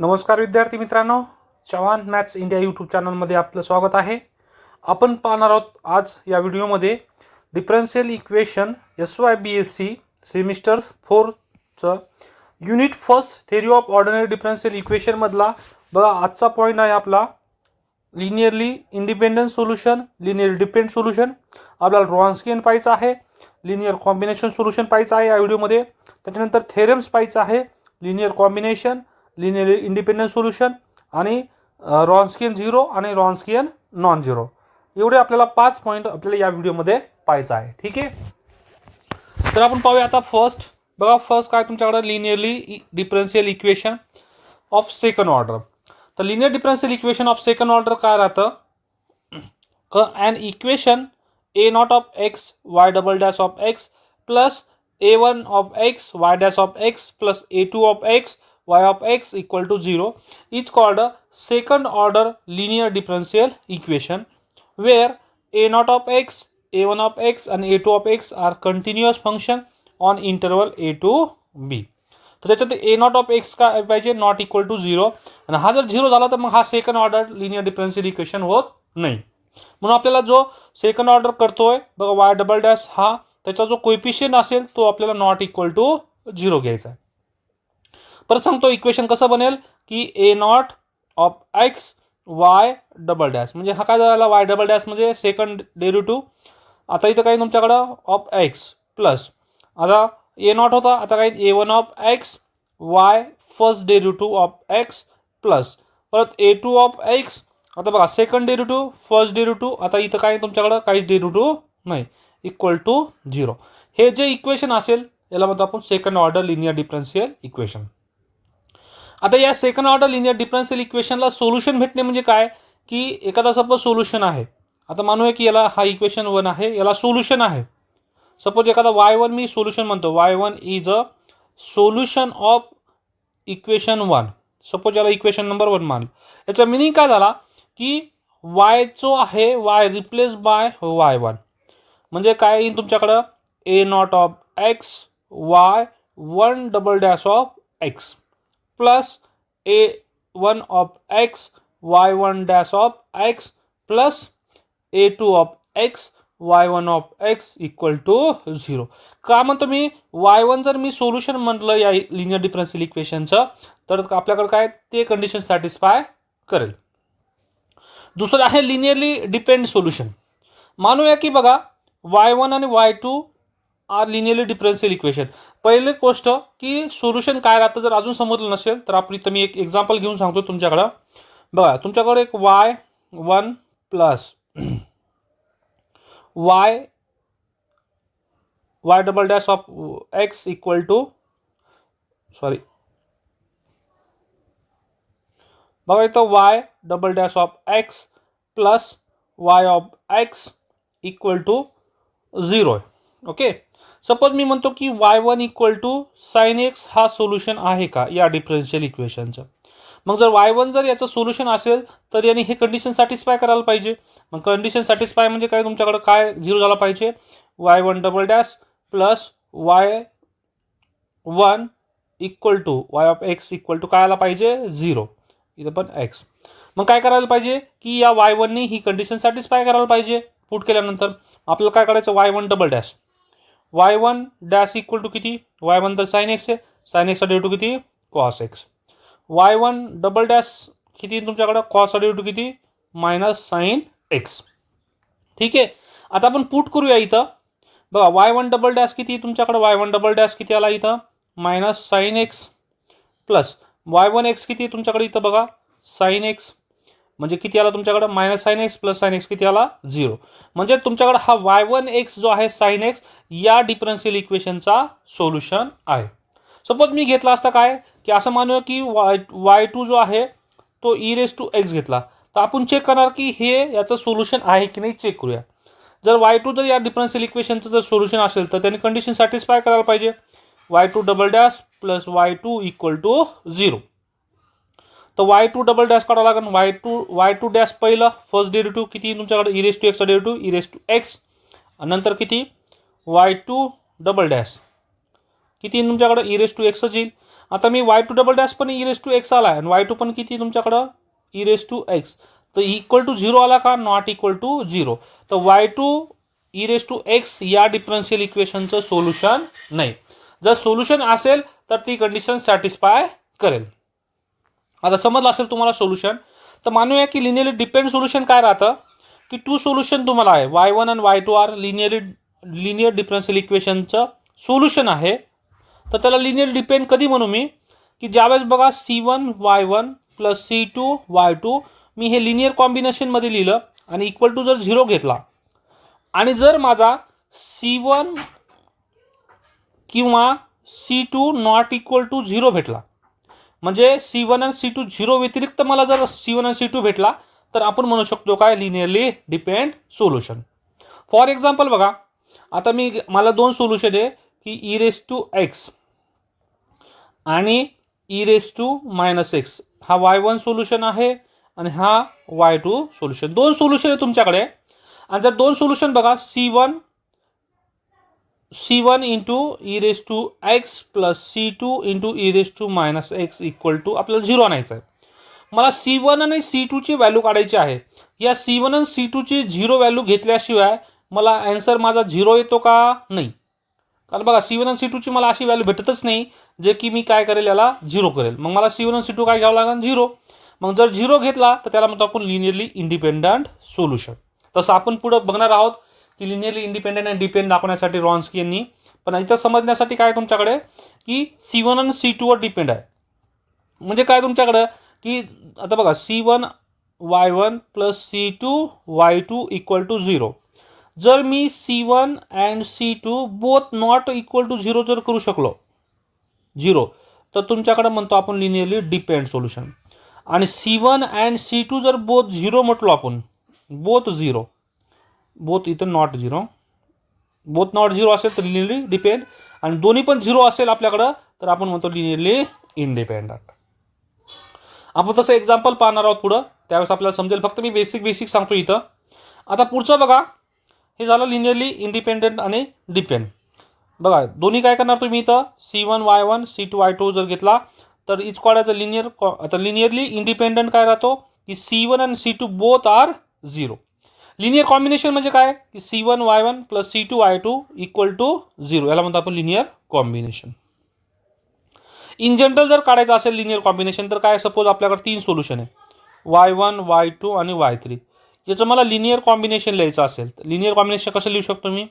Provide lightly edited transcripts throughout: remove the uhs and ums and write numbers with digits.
नमस्कार विद्यार्थी मित्रांनो, चव्हाण मॅथ्स इंडिया यूट्यूब चॅनलमध्ये आपलं स्वागत आहे. आपण पाहणार आहोत आज या व्हिडिओमध्ये डिफरन्शियल इक्वेशन SYBSC सेमिस्टर 4चं unit first theory of ordinary differential equation मधला बघा आजचा पॉईंट आहे आपला linearly independent solution, linear dependent solution. आपल्याला रॉन्स्कियन पाहायचं आहे, लिनियर कॉम्बिनेशन सोल्यूशन पाहायचं आहे या व्हिडिओमध्ये. त्याच्यानंतर थेरम्स पाहायचं आहे, linear combination, linear independent solution आणि रॉन्स्कियन झिरो आणि रॉन्स्कियन नॉन झिरो. एवढे आपल्याला 5 पॉईंट आपल्याला या व्हिडिओमध्ये पाहायचं आहे. ठीक आहे, तर आपण पाहूया आता फर्स्ट. बघा फर्स्ट काय तुमच्याकडे linearly differential equation of second order. तर linear differential equation of second order काय राहतं, an equation a0 of x y double dash of x plus a1 of x y dash of x plus a2 of x y of x equal to 0 is called a second order linear differential equation where a0 of x, a1 of x and a2 of x are continuous function on interval a to b. तर त्याच्यात a0 of x काय पाहिजे, not equal to 0. आणि हा जर 0 झाला तर मग हा second order linear differential equation होत नाही. म्हणून आपल्याला जो सेकंड ऑर्डर करतोय बघा वाय डबल डॅश, हा त्याचा जो कोएफिशियंट असेल तो आपल्याला नॉट इक्वल टू 0 घ्यायचा आहे. परत सांगतो इक्वेशन कसं बनेल की a0 of x y double dash, म्हणजे हा काय झाला y डबल डॅश म्हणजे सेकंड डेरिव्हेटिव्ह. आता इथं काही तुमच्याकडं ऑफ x प्लस आता a0 होता, आता काही a1 of x y first derivative of x plus परत a2 ऑफ x. आता बघा सेकंड डेरिव्हेटिव्ह, फर्स्ट डेरिव्हेटिव्ह, आता इथं काय तुमच्याकडं काहीच डेरिव्हेटिव्ह नाही, इक्वल टू 0. हे जे इक्वेशन असेल याला म्हणतो आपण second order linear differential equation. आता या सेकंड ऑर्डर लिनियर डिफरन्शियल इक्वेशनला सोल्युशन भेटणे म्हणजे काय की एखादा सपोज सोल्युशन आहे. आता मानूया की याला हा इक्वेशन 1 आहे, याला सोल्युशन आहे. सपोज एखादा y1 मी सोल्युशन म्हणतो, y1 is a solution of equation 1. Suppose याला इक्वेशन नंबर 1 मानलं. याचा मिनिंग काय झाला की y जो आहे y रिप्लेस बाय y1, म्हणजे काय येईल तुमच्याकडं a0 of x y 1 double dash of x plus a1 of x y1 dash of x plus a2 of x y1 of x equal to 0. का म्हणतो मी y1 जर मी solution म्हटलं या linear differential इक्वेशनचं तर आपल्याकडे काय ते कंडिशन सॅटिस्फाय करेल. दुसरं आहे लिनियरली डिपेंड सोल्युशन. मानूया की बघा y1 आणि y2 R linearly differential equation. पहिली गोष्ट की सोल्युशन काय राहतं जर अजून समजलं नसेल तर आपण इथं मी एक एक्झाम्पल घेऊन सांगतो तुमच्याकडं. बघा तुमच्याकडे एक y1 plus y double dash of x equal to बघा इथं y double dash of x plus y of x equal to 0 आहे. ओके, सपोज मी म्हणतो की y1 equal to sine x हा सोल्युशन आहे का या डिफरन्शियल इक्वेशनचं. मग जर y1 जर याचं सोल्युशन असेल तर याने हे कंडिशन सॅटिस्फाय करायला पाहिजे. मग कंडिशन सॅटिस्फाय म्हणजे काय तुमच्याकडे काय 0 झाला पाहिजे, y1 double dash plus y1 equal to y of x equal to काय आला पाहिजे 0. इथं पण x. मग काय करायला पाहिजे की या y1 ही कंडिशन सॅटिस्फाय करायला पाहिजे. पुट केल्यानंतर आपल्याला काय करायचं y1 double dash, y1 dash equal to किती, y1 तर साइन एक्स आहे, साइन एक्सचा डेरिव्हेटिव्ह किती cos x. y1 double dash किती तुमच्याकडं कॉसचा डेरिव्हेटिव्ह किती मायनस साइन एक्स. ठीक आहे, आता आपण पुट करूया इथं. बघा y1 डबल डॅश किती तुमच्याकडं, y1 डबल डॅश किती आला इथं minus sine x plus y1 x किती तुमच्याकडे इथं बघा साइन एक्स, म्हणजे किती आला तुमच्याकडे minus sine x plus sine x किती आला 0. म्हणजे तुमच्याकडे हा y1 एक्स जो आहे साइन एक्स या डिफरन्शियल इक्वेशनचा सोल्युशन आहे. सपोज मी घेतला असता काय की असं मानूया की y2 जो आहे तो e⁻x घेतला तर आपण चेक करणार की हे याचं सोल्युशन आहे की नाही चेक करूया. जर y2 जर या डिफरन्शियल इक्वेशनचं जर सोल्युशन असेल तर त्याने कंडिशन सॅटिस्फाय करायला पाहिजे, y2 double dash plus y2 equal to 0. तर y2 डबल डॅश काढावं लागेल, y2 डॅश पहिलं फर्स्ट डेरिव्हेटिव्ह किती तुमच्याकडे e⁻x चा डेरिव्हेटिव्ह e⁻x, नंतर किती y2 डबल डॅश किती तुमच्याकडे e⁻x येईल. आता मी y2 डबल डॅश पण e⁻x आला आहे आणि y2 पण किती तुमच्याकडं e⁻x, तर इक्वल टू 0 आला का, नॉट इक्वल टू 0. तर y2 e⁻x या डिफरन्शियल इक्वेशनचं सोल्युशन नाही. जर सोल्युशन असेल तर ती कंडिशन सॅटिस्फाय करेल. आता समजलं असेल तुम्हाला सोल्युशन. तर मानूया की लिनियरली डिपेंड सोल्युशन काय राहतं की टू सोल्युशन तुम्हाला आहे, y1 आणि y2 आर लिनियर डिफरन्शियल इक्वेशनचं सोल्युशन आहे. तर त्याला लिनियर डिपेंड कधी म्हणू मी, की ज्यावेळेस बघा c1 y1 plus c2 y2 मी हे लिनियर कॉम्बिनेशनमध्ये लिहिलं आणि इक्वल टू जर 0 घेतला आणि जर माझा c1 किंवा c2 नॉट इक्वल टू 0 भेटला, म्हणजे c1 आणि c2 0 व्यतिरिक्त मला जर c1 आणि c2 भेटला तर आपण म्हणू शकतो काय, linearly depend solution. For example बघा, आता मला दोन सोल्युशन आहे की e⁻x आणि e⁻−x. हा y1 सोल्युशन आहे आणि हा y2 सोल्युशन. दोन सोल्युशन आहे तुमच्याकडे. आणि जर दोन सोल्युशन बघा, c1 into e⁻x plus c2 into e⁻−x equal to आपल्याला 0 आणायचं आहे. मला c1 आणि c2 ची व्हॅल्यू काढायची आहे. या c1 आणि c2 ची 0 व्हॅल्यू घेतल्याशिवाय मला आन्सर माझा 0 येतो का, नाही. कारण बघा c1 आणि c2 ची मला अशी व्हॅल्यू भेटतच नाही जे की मी काय करेल, याला 0 करेल. मग मला c1 आणि c2 काय घ्यावं लागेल, 0. मग जर 0 घेतला तर त्याला म्हणतो आपण लिनियरली इंडिपेंडंट सोल्युशन. तसं आपण पुढे बघणार आहोत की लिनियरली इंडिपेंडंट आणि डिपेंड दाखवण्यासाठी रॉन्स्की यांनी, पण इथं समजण्यासाठी काय तुमच्याकडे की c1 आणि c2 वर डिपेंड आहे. म्हणजे काय तुमच्याकडे की आता बघा c1 y1 plus c2 y2 equal to 0. जर मी c1 and c2 both not equal to 0 जर करू शकलो 0, तर तुमच्याकडे म्हणतो आपण लिनियरली डिपेंड सोल्युशन. आणि c1 अँड c2 जर बोथ 0 म्हटलो आपण, बोथ 0, बोथ इथं नॉट 0, बोथ नॉट 0 असेल तर लिनियरली डिपेंड, आणि दोन्ही पण 0 असेल आपल्याकडं तर आपण म्हणतो लिनियरली इंडिपेंडंट. आपण तसं एक्झाम्पल पाहणार आहोत पुढं, त्यावेळेस आपल्याला समजेल. फक्त मी बेसिक सांगतो इथं. आता पुढचं बघा, हे झालं लिनियरली इंडिपेंडंट आणि डिपेंड. बघा दोन्ही काय करणार तुम्ही इथं c1 y1 c2 y2 जर घेतला तर इच कॉल्ड लिनियर. आता लिनियरली इंडिपेंडंट काय राहतो की c1 आणि c2 both R 0. Linear combination म्हणजे काय की c1 y1 plus c2 y2 equal to 0, याला म्हणतो आपण लिनियर कॉम्बिनेशन. इन जनरल जर काढायचं असेल लिनियर कॉम्बिनेशन तर काय, सपोज आपल्याकडे 3 सोल्युशन आहे, y1 y2 आणि y3. याचं मला लिनियर कॉम्बिनेशन लिहायचं असेल तर लिनियर कॉम्बिनेशन कसं लिहू शकतो मी,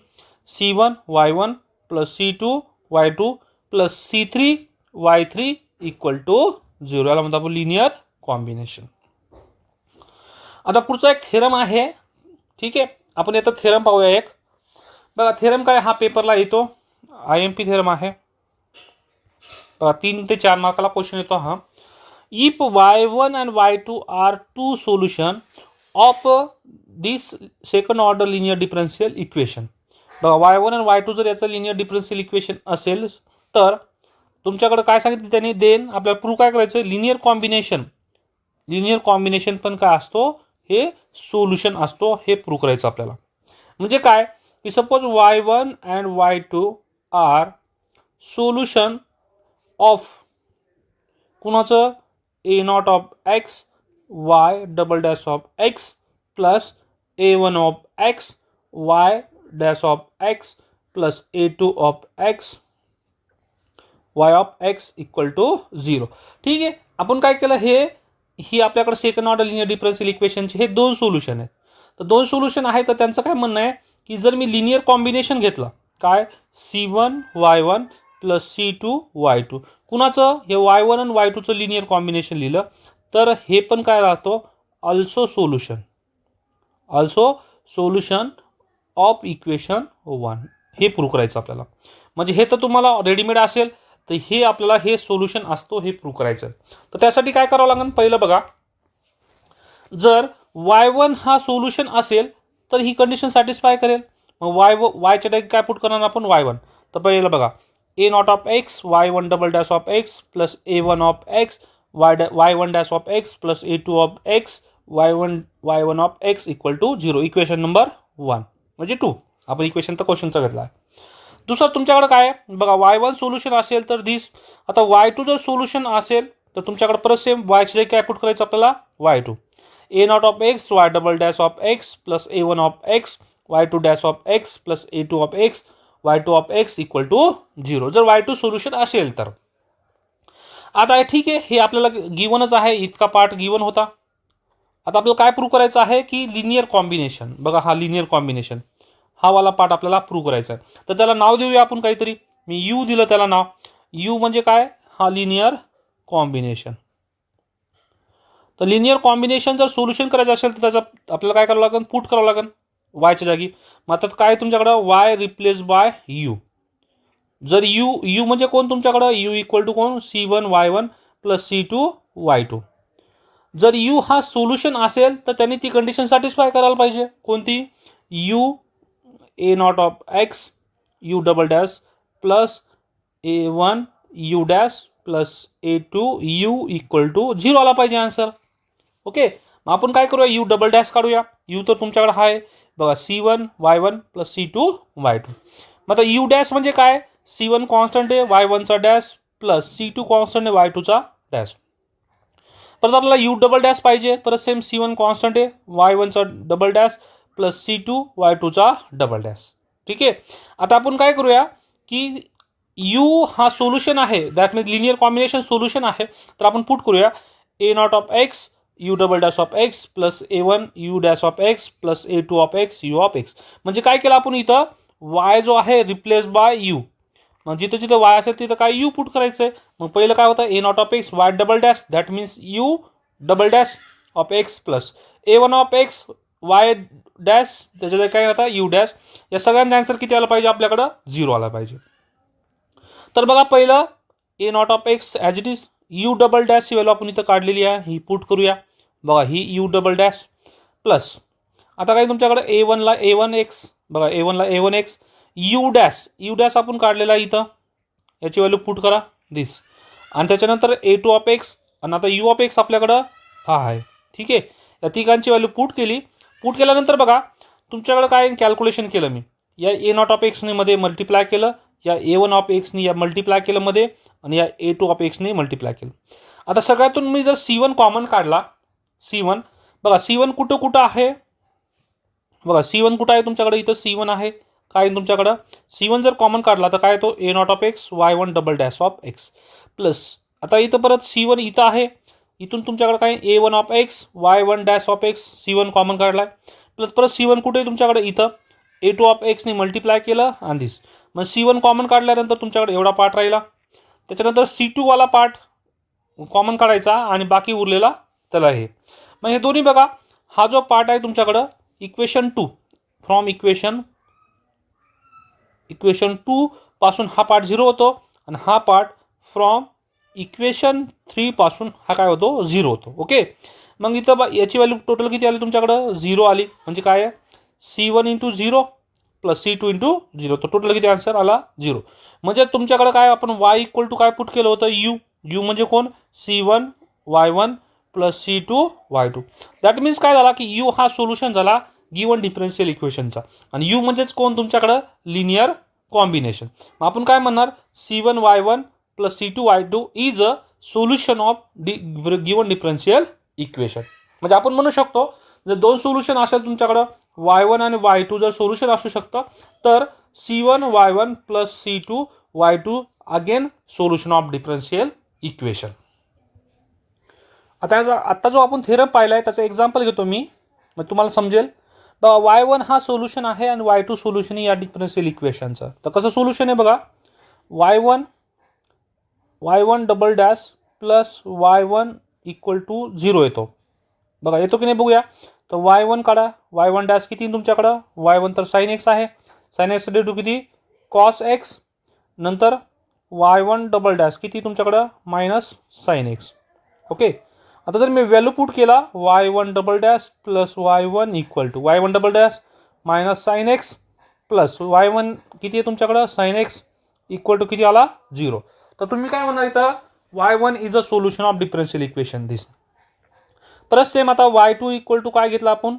c1 y1 plus c2 y2 plus c3 y3 equal to 0, याला म्हणतो आपण लिनियर कॉम्बिनेशन. आता पुढचा एक थेरम आहे, ठीक आहे. आपण याचा थेरम पाहूया एक. बघा थेरम काय, हा पेपरला येतो, IMP थेरम आहे. 3 ते 4 मार्काला क्वेश्चन येतो हा. If y1 and y2 are two solution of this second order linear differential equation. बघा y1 आणि y2 जर याचं लिनियर डिफरन्शियल इक्वेशन असेल तर तुमच्याकडे काय सांगितलं त्यांनी, देन आपल्याला प्रूव्ह काय करायचं, लिनियर कॉम्बिनेशन पण काय असतो, हे सोल्युशन असतो, हे प्रूव्ह करायचं आपल्याला. म्हणजे काय की suppose y1 and y2 are solution of कुणाचं, a0 of x y double dash of x plus a1 of x y dash of x plus a2 of x y of x equal to 0. ठीक आहे. आपण काय केलं, ही आपल्याकडे second order linear differential इक्वेशनचे हे 2 solution आहेत. तर 2 सोल्युशन आहे, तर त्यांचं काय म्हणणं आहे की जर मी लिनियर कॉम्बिनेशन घेतलं, काय c1 y1 plus c2 y2, कुणाचं, हे y1 आणि y2चं लिनियर कॉम्बिनेशन लिहिलं तर हे पण काय राहतो, ऑल्सो सोल्युशन ऑफ इक्वेशन 1, हे प्रूव्ह करायचं आपल्याला. म्हणजे हे तर तुम्हाला रेडीमेड असेल, तर हे आपल्याला हे सोल्युशन असतो, हे प्रूव्ह करायचं. तर त्यासाठी काय करावं लागेल, पहिलं बघा, जर y1 हा सोल्युशन असेल तर ही कंडिशन सॅटिस्फाय करेल. मग yच्या जागी काय पुट करणार आपण, y1. तर पहिलं बघा, a0 of x y1 double dash of x plus a1 of x y1 dash of x plus a2 of x y1 of x equal to 0, equation number 1 म्हणजे 2. आपण इक्वेशन तर क्वेश्चनचा घेतला आहे. दुसरं तुमच्याकडे काय आहे बघा, y1 सोल्युशन असेल तर दिस. आता y2 जर सोल्युशन असेल तर तुमच्याकडे परत सेम वायची जागी काय पुट करायचं आपल्याला, y2. a not of x y double dash of x plus a1 of x y2 dash of x plus a2 of x y2 of x equal to 0 जर y2 सोल्युशन असेल तर. आता ठीक आहे, हे आपल्याला गिवनच आहे, इतका पार्ट गिवन होता. आता आपल्याला काय प्रूव्ह करायचं आहे की लिनियर कॉम्बिनेशन. बघा हा लिनियर कॉम्बिनेशन, हा वाला पार्ट आपल्याला प्रूव्ह करायचा आहे. तर त्याला नाव देऊया आपण काहीतरी. मी यू दिलं त्याला नाव. यू म्हणजे काय, हा लिनियर कॉम्बिनेशन. तर लिनियर कॉम्बिनेशन जर सोल्युशन करायचं असेल तर त्याचा आपल्याला काय करावं लागेल, पुट करावं लागेल वायच्या जागी. मग आता काय तुमच्याकडं वाय रिप्लेस बाय यू. जर यू म्हणजे कोण तुमच्याकडं, यू इक्वल टू कोण, C1 y1 plus C2 y2. जर यू हा सोल्युशन असेल तर त्यांनी ती कंडिशन सॅटिस्फाय करायला पाहिजे. कोणती, u a not of x u double dash plus a1 u dash plus a2 u equal to 0 आला पाहिजे आन्सर. ओके, मग आपण काय करूया, यू डबल डॅश काढूया. यू तर तुमच्याकडे आहे बघा, C1 y1 plus C2 y2. मग आता यू डॅश म्हणजे काय, C1 कॉन्स्टंट आहे y1चा डॅश प्लस C2 कॉन्स्टंट आहे y2चा डॅश. परत आपल्याला यू डबल डॅश पाहिजे. परत सेम C1 कॉन्स्टंट आहे y1चा डबल डॅश प्लस C2 y2चा डबल डॅश. ठीक आहे, आता आपण काय करूया की यू हा सोल्युशन आहे, that means linear combination solution आहे. तर आपण पुट करूया a not of x you double dash of x plus a1 u dash of x plus a2 of x you of x. म्हणजे काय केलं आपण इथं, y जो आहे रिप्लेस बाय यू. मग जिथं जिथं y असेल तिथं काय यू पुट करायचं आहे. मग पहिलं काय होतं, a not of x y double dash that means you double dash of x plus a1 of x y dash त्याच्यात काय होता यू डॅश. या सगळ्यांचा आन्सर किती आला पाहिजे आपल्याकडं, 0 आला पाहिजे. तर बघा पहिलं a not of x as it is, u double डॅशची व्हॅल्यू आपण इथं काढलेली आहे, ही पुट करूया. बघा ही यू डबल डॅश प्लस आता काय तुमच्याकडे a1ला a1 x, बघा a1ला a1 x यू डॅश आपण काढलेला आहे इथं, याची व्हॅल्यू पुट करा दिस. आणि त्याच्यानंतर a2 ऑफ x आणि आता यू ऑफ x आपल्याकडं हा आहे. ठीक आहे, या तिघांची व्हॅल्यू पुट केली. पुट केल्यानंतर बघा तुमच्याकडे काय कॅल्क्युलेशन केलं मी, या a नॉट ऑफ एक्सने मध्ये मल्टिप्लाय केलं, या a1 ऑफ एक्सने या मल्टिप्लाय केलं मध्ये, आणि या a2 ऑफ एक्सने मल्टिप्लाय केलं. आता सगळ्यातून मी जर C1 कॉमन काढला, C1 बघा C1 कुठं कुठं आहे, बघा C1 कुठं आहे तुमच्याकडे, इथं C1 आहे. काय तुमच्याकडं C1 जर कॉमन काढला तर काय तो a not of x y1 double dash of x plus आता इथं परत C1 इथं आहे. इथून तुमच्याकडे काय a1 of x y1 dash of x C1 common काढलाय प्लस परत C1 कुठे आहे तुमच्याकडे इथं a2 ऑफ एक्सने मल्टिप्लाय केलं आणि दिस. मग C1 कॉमन काढल्यानंतर तुमच्याकडे एवढा पार्ट राहिला. त्याच्यानंतर C2 वाला पार्ट कॉमन काढायचा आणि बाकी उरलेला त्याला हे. मग हे दोन्ही बघा, हा जो पार्ट आहे तुमच्याकडं इक्वेशन 2 फ्रॉम इक्वेशन 2 पासून हा पार्ट 0 होतो आणि हा पार्ट फ्रॉम इक्वेशन 3 पासून हा काय होतो 0 होतो. ओके, मग इथं याची व्हॅल्यू टोटल किती आली तुमच्याकडं 0 आली. म्हणजे काय आहे C1 into 0 plus C2 into 0, तर टोटल किती आन्सर आला 0. म्हणजे तुमच्याकडे काय आपण y इक्वल टू काय पुट केलं होतं यू म्हणजे कोण C1 y1 plus C2 y2. That means काय झाला की यू हा सोल्युशन झाला गिवन डिफरन्शियल इक्वेशनचा आणि यू म्हणजेच कोण तुमच्याकडं लिनियर कॉम्बिनेशन. मग आपण काय म्हणणार C1 y1 plus C2 y2 is a solution of given differential equation. म्हणजे आपण म्हणू शकतो जर दोन सोल्युशन असेल तुमच्याकडं y1 आणि y2 जर सोल्युशन असू शकतं तर C1 y1 plus C2 y2 again solution of differential equation. आता जो आपण थेरम पाहिला आहे त्याचं एक्झाम्पल घेतो मी, मग तुम्हाला समजेल. y1 हा सोल्युशन आहे आणि y2 सोल्युशन या डिफरन्शियल इक्वेशनचं. तर कसं सोल्युशन आहे बघा, y1 double dash plus y1 equal to 0 येतो. बघा येतो की नाही बघूया. तर y1 काढा, y1 डॅश किती तुमच्याकडं y1 तर साइन एक्स आहे, साइन एक्स डेटू किती कॉस एक्स, नंतर y1 डबल डॅश किती तुमच्याकडं मायनस साइन एक्स. ओके, आता जर मी व्हॅल्यू पुट केला y1 double dash plus y1 equal to y1 double dash minus sine x plus y1 किती आहे तुमच्याकडं साइन एक्स इक्वल टू किती आला 0. तर तुम्ही काय म्हणणार इथं y1 is a solution of differential equation this. परत सेम आता y2 इक्वल टू काय घेतला आपण,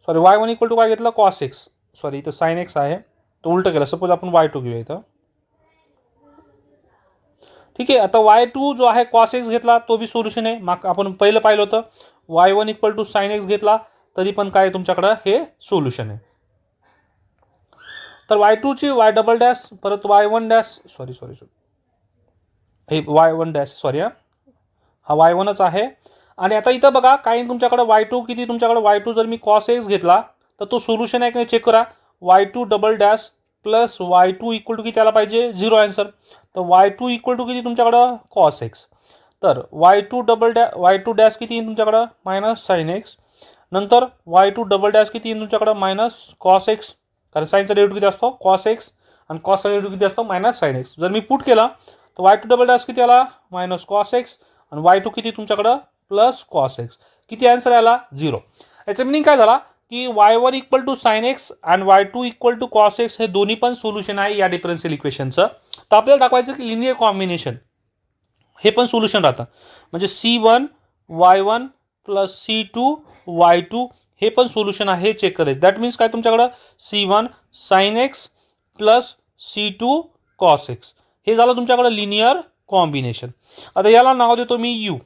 सॉरी y1 इक्वल टू काय घेतला कॉस एक्स, सॉरी इथं साइन एक्स आहे तो उलट केला. सपोज आपण y2 घेऊया इथं. ठीक आहे. आता y2 जो आहे cos x घेतला तो बी सोल्युशन आहे. मग आपण पहिलं पाहिलं होतं y1 equal to sine x घेतला तरी पण काय तुमच्याकडं हे सोल्युशन आहे. तर y2 ची y डबल डॅश परत y1 डॅश सॉरी हे y1 डॅश सॉरी हा y1च आहे. आणि आता इथं बघा काय तुमच्याकडे y2 किती तुमच्याकडे y2 जर मी cos x घेतला तर तो सोल्युशन आहे की नाही चेक करा. y2 double dash plus y2 equal to किती आला पाहिजे 0 आन्सर. तर y2 इक्वल टू किती तुमच्याकडं cos x. तर y2 डबल y2 डॅश किती येईल तुमच्याकडं मायनस साइन x. नंतर y2 डबल डॅश किती येईल तुमच्याकडं मायनस cos x. कारण साइनचा डेरिव्हेटिव्ह किती असतो cos x आणि कॉसचा डेरिव्हेटिव्ह किती असतो मायनस साइन x. जर मी पुट केला तर y2 डबल डॅश किती आला मायनस cos x आणि y2 किती तुमच्याकडं प्लस cos x. किती आन्सर आला 0. याचा मिनिंग काय झाला की y1 equal to sine x आणि y2 equal to cos x हे दोन्ही पण सोल्युशन आहे या डिफरन्शियल इक्वेशनचं. तर आपल्याला दाखवायचं की लिनियर कॉम्बिनेशन हे पण सोल्युशन राहतं. म्हणजे c1 y1 plus c2 y2 हे पण सोल्युशन आहे चेक करायचं. दॅट मीन्स काय तुमच्याकडं c1 sine x plus c2 cos x हे झालं तुमच्याकडं लिनियर कॉम्बिनेशन. आता याला नाव देतो मी u.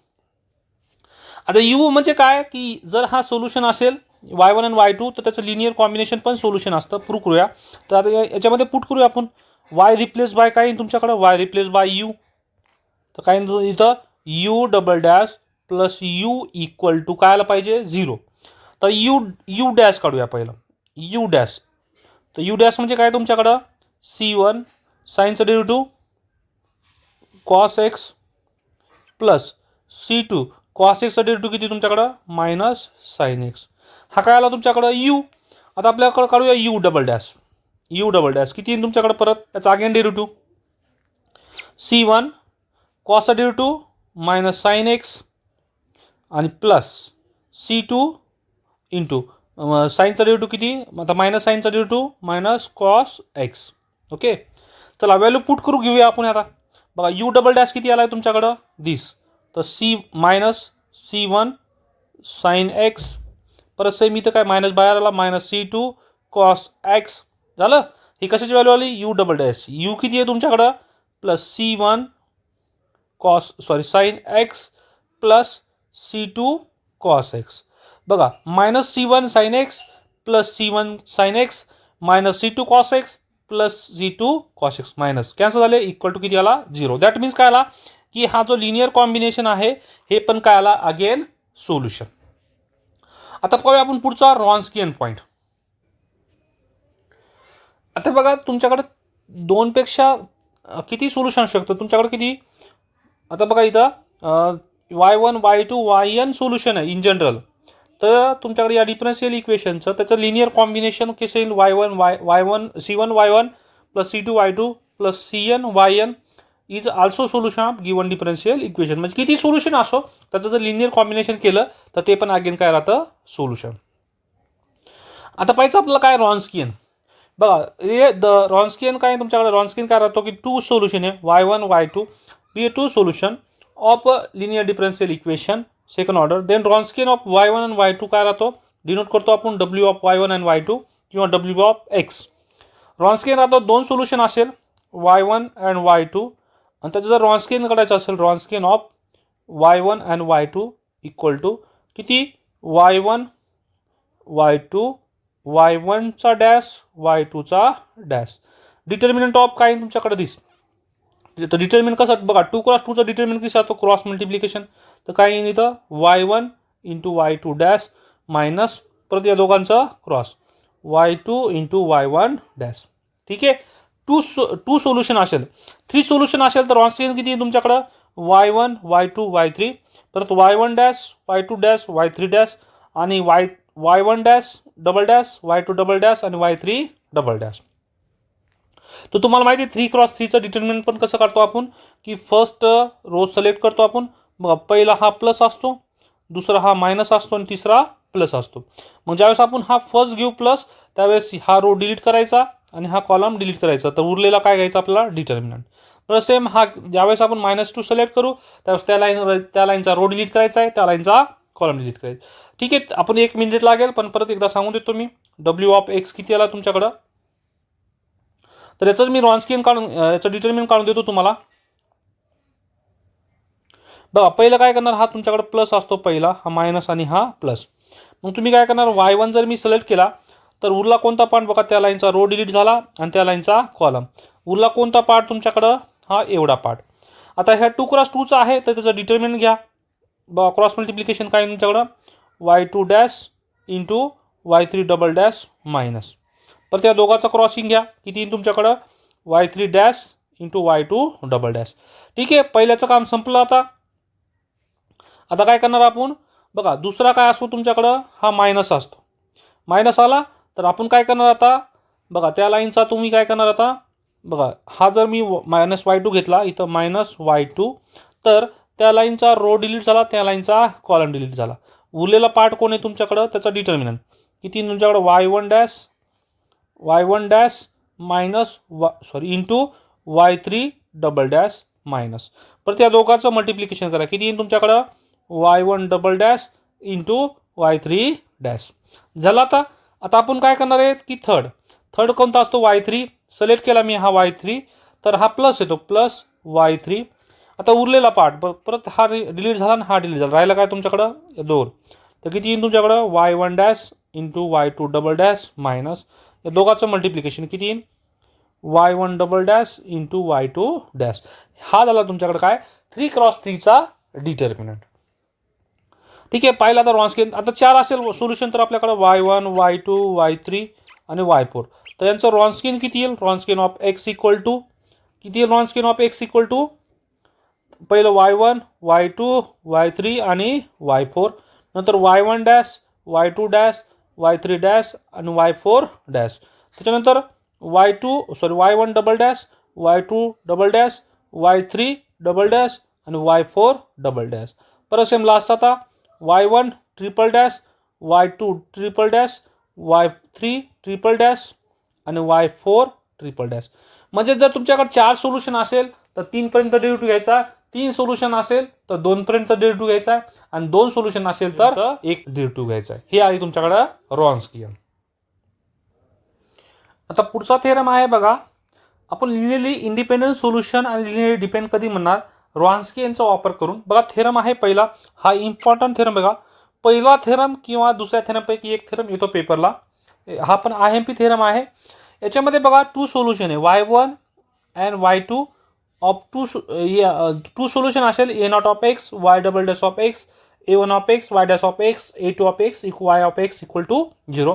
आता u म्हणजे काय की जर हा सोल्युशन असेल y1 आणि y2 तर त्याचं लिनियर कॉम्बिनेशन पण सोल्युशन असतं. प्रूव्ह करूया. तर आता याच्यामध्ये पुट करूया आपण y रिप्लेस बाय काय तुमच्याकडं y रिप्लेस बाय u. तर काय इथं u double dash plus u equal to काय आलं पाहिजे 0. तर यू डॅश काढूया पहिलं यू डॅश. तर यू डॅश म्हणजे काय तुमच्याकडं c1 साइनचं derivative cos x plus c2 cos x चा डेरिव्हेटिव्ह किती तुमच्याकडं मायनस साइन x. हा काय आला तुमच्याकडं u. आता आपल्याकडे काढूया u double dash. U double dash किती येईल तुमच्याकडे परत याचा अगेन डेरिव्हेटिव्ह c1 cos चा डेरिव्हेटिव्ह मायनस साइन x आणि प्लस c2 इंटू साइनचा डेरिव्हेटिव्ह किती आता मायनस साइनचा derivative minus cos x. Okay. चला व्हॅल्यू पुट करू घेऊया आपण. आता बघा यू डबल डॅश किती आला आहे तुमच्याकडं दिस. तर c minus c1 sine x परत सेम इथं काय मायनस बाहेर आला मायनस c2 cos x झालं. ही कशाची व्हॅल्यू आली यू डबल डॅश. यू किती आहे तुमच्याकडं plus c1 sine x plus c2 cos x. बघा minus c1 sine x plus c1 sine x minus c2 cos x plus c2 cos x minus cancel झाले equal to किती आला 0. That means काय आला की हा जो लिनियर कॉम्बिनेशन आहे हे पण काय आला अगेन सोल्युशन. आता पाहूया आपण पुढचा रॉन्स्कियन पॉईंट. आता बघा तुमच्याकडे दोनपेक्षा किती सोल्युशन असू शकतं तुमच्याकडे किती. आता बघा इथं y1 y2 yn सोल्युशन आहे इन जनरल. तर तुमच्याकडे या डिफरन्शियल इक्वेशनचं त्याचं लिनियर कॉम्बिनेशन कसं येईल y1 c1 y1 plus c2 y2 plus cn yn is also solution of given differential equation. म्हणजे किती सोल्युशन असो त्याचं जर लिनियर कॉम्बिनेशन केलं तर ते पण अगेन काय राहतं सोल्युशन. आता पाहिजे आपल्याला काय रॉन्स्कियन. बघा हे रॉन्स्कियन काय तुमच्याकडे रॉन्स्कियन काय राहतो की टू सोल्युशन आहे y1 y2 be two solution of linear differential equation second order. Then Wronskian of y1 आणि y2 काय राहतो डिनोट करतो आपण w ऑफ y1 आणि y2 किंवा w ऑफ x. रॉन्स्कियन राहतो दोन सोल्युशन असेल y1 अँड y2 आणि त्याचं जर रॉन्स्कियन काढायचं असेल Wronskian of y1 and y2 equal to किती y1 y2 y1चा डॅश y2चा डॅश. डिटर्मिनंट ऑफ काय तुमच्याकडे दिस. तर डिटर्मिनंट कसं बघा 2 क्रॉस 2चा डिटर्मिनंट कसं असतो क्रॉस मल्टिप्लिकेशन. तर काय येईल इथं y1 into y2 dash minus परत या दोघांचा cross y2 into y1 dash. ठीक आहे. टू सोल्युशन असेल 3 सोल्युशन असेल तर रॉन्स्कियन किती आहे तुमच्याकडं y1 y2 y3 परत y1 dash y2 dash y3 dash आणि y1 dash double dash y2 double dash आणि y3 डबल डॅश. तर तुम्हाला माहिती आहे 3 क्रॉस 3चं डिटर्मिनंट पण कसं काढतो आपण की फर्स्ट रो सिलेक्ट करतो आपण. बघा पहिला हा प्लस असतो दुसरा हा मायनस असतो आणि तिसरा प्लस असतो. मग ज्यावेळेस आपण हा फर्स्ट घेऊ प्लस त्यावेळेस हा रो डिलीट करायचा आणि हा कॉलम डिलीट करायचा. तर उरलेला काय घ्यायचा आपल्याला डिटर्मिनंट. प्लस सेम हा ज्यावेळेस आपण -2 सिलेक्ट करू त्यावेळेस त्या लाईनचा रो डिलीट करायचा आहे त्या लाईनचा कॉलम डिलीट करायचा. ठीक आहे. आपण 1 मिनिट लागेल पण परत एकदा सांगून देतो मी w ऑफ x किती आला तुमच्याकडं तर याचं मी रॉन्स्कियन काढून याचं डिटर्मिनंट काढून देतो तुम्हाला. बघा पहिलं काय करणार, हा तुमच्याकडे प्लस असतो पहिला, हा मायनस आणि हा प्लस. मग तुम्ही काय करणार, y1 जर मी सिलेक्ट केला तर उरला कोणता पार्ट बघा, त्या लाईनचा रो डिलीट झाला आणि त्या लाईनचा कॉलम. उरला कोणता पार्ट तुमच्याकडं, हा एवढा पार्ट. आता ह्या 2x2चा आहे तर त्याचं डिटर्मिनंट घ्या. बघा क्रॉस मल्टिप्लिकेशन काय तुमच्याकडं, y2 dash into y3 double dash minus. परत त्या दोघांचा क्रॉसिंग घ्या, किती येईल तुमच्याकडं, y3 dash into y2 double dash. ठीक आहे, पहिल्याचं काम संपलं. आता काय करणार आपण, बघा दुसरा काय असतो तुमच्याकडं, हा मायनस असतो. मायनस आला तर आपण काय करणार आता, बघा त्या लाईनचा तुम्ही काय करणार आता, बघा हा जर मी -y2 घेतला इथं -y2, तर त्या लाईनचा रो डिलीट झाला, त्या लाईनचा कॉलम डिलीट झाला. उरलेला पार्ट कोण आहे तुमच्याकडं, त्याचा डिटर्मिनंट किती तुमच्याकडं, y1 dash minus into y3 double dash minus. परत या दोघांचं मल्टिप्लिकेशन करा, किती येईल तुमच्याकडं, y1 double dash into y3 dash झाला. आता आपण काय करणार आहे की थर्ड कोणता असतो, y3 सिलेक्ट केला मी, हा y3, तर हा प्लस येतो, प्लस y3. आता उरलेला पार्ट परत हा डिलीट झाला आणि हा डिलीट झाला, राहिला काय तुमच्याकडं, 2. तर किती येईल तुमच्याकडं, y1 dash into y2 double dash minus. या दोघांचं मल्टिप्लिकेशन किती येईल, y1 double dash into y2 dash. हा झाला तुमच्याकडे काय, 3x3चा डिटर्मिनंट. ठीक आहे, पाहिला तर रॉन्स्कियन. आता 4 असेल सोल्युशन तर आपल्याकडे y1 y2 y3 आणि y4. तर यांचं रॉन्स्कियन किती येईल, रॉन्स्कियन ऑफ x इक्वल टू किती येईल, रॉन्स्कियन ऑफ x इक्वल टू पहिलं y1 y2 y3 आणि y4, नंतर y1 dash y2 dash y3 dash आणि y4 डॅश. त्याच्यानंतर y1 double dash y2 double dash y3 double dash आणि y4 डबल डॅश. परत same last आता y1 triple dash y2 triple dash y3 triple dash आणि y4 triple dash. म्हणजे जर तुमच्याकडे 4 solution असेल तर 3 पर्यंत डेरिव्हेटिव्ह घ्यायचा, 3 सोल्युशन असेल तर 2 पर्यंत डेरिव्हेटिव्ह घ्यायचा आणि 2 सोल्युशन असेल तर 1 डेरिव्हेटिव्ह घ्यायचा. हे आहे तुमच्याकडे रॉन्स्कियन. आता पुढचा थेरम आहे बघा, आपण लिनिअरली इंडिपेंडंट सोल्युशन आणि लिनिअरली डिपेंड कधी म्हणणार, रॉन्स्कियनचा वापर करून. बघा थेरम आहे पहिला, हा इम्पॉर्टंट थेरम. बघा पहिला थेरम किंवा दुसऱ्या थेरमपैकी एक थेरम येतो पेपरला, हा पण IMP थेरम आहे. याच्यामध्ये बघा 2 सोल्युशन आहे, y1 and y2 of 2 solution असेल, a0 of x y double dash of x a1 of x y dash of x a2 of x y of x equal to 0.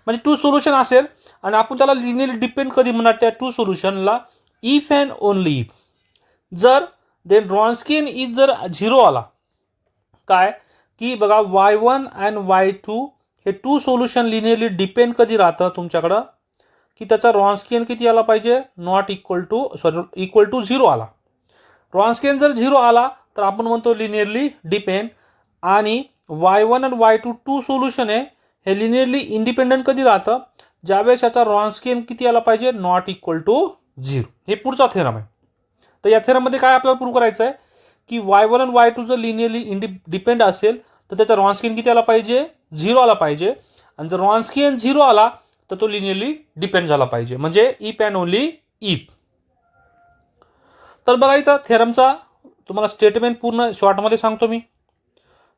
म्हणजे 2 solution असेल आणि आपण त्याला लिनिअरली डिपेंड कधी म्हणणार, त्या 2 सोल्युशनला if and only if. जर देन रॉन्स्कियन इज जर 0 आला, काय की बघा y1 अँड y2 हे 2 सोल्युशन लिनिअरली डिपेंड कधी राहतं तुमच्याकडं, की त्याचा रॉन्स्कियन किती आला पाहिजे, नॉट इक्वल टू 0 आला. रॉन्स्कियन जर 0 आला तर आपण म्हणतो लिनिअरली डिपेंड. आणि y1 आणि y2 2 सोल्युशन आहे, हे लिनिअरली इंडिपेंडंट कधी राहतं, ज्यावेळेस याचा रॉन्स्कियन किती आला पाहिजे, नॉट इक्वल टू 0. हे पुढचा थेरम आहे. तर या थेरममध्ये काय आपल्याला प्रूव्ह करायचं आहे की y1 आणि y2 जर लिनिअरली डिपेंड असेल तर त्याचा रॉन्स्कियन किती आला पाहिजे, 0 आला पाहिजे. आणि जर रॉन्स्कियन 0 आला तर तो लिनिअरली डिपेंड झाला पाहिजे, म्हणजे इफ अँड ओनली इफ. तर बघा इथं थेरमचा तुम्हाला स्टेटमेंट पूर्ण शॉर्टमध्ये सांगतो मी.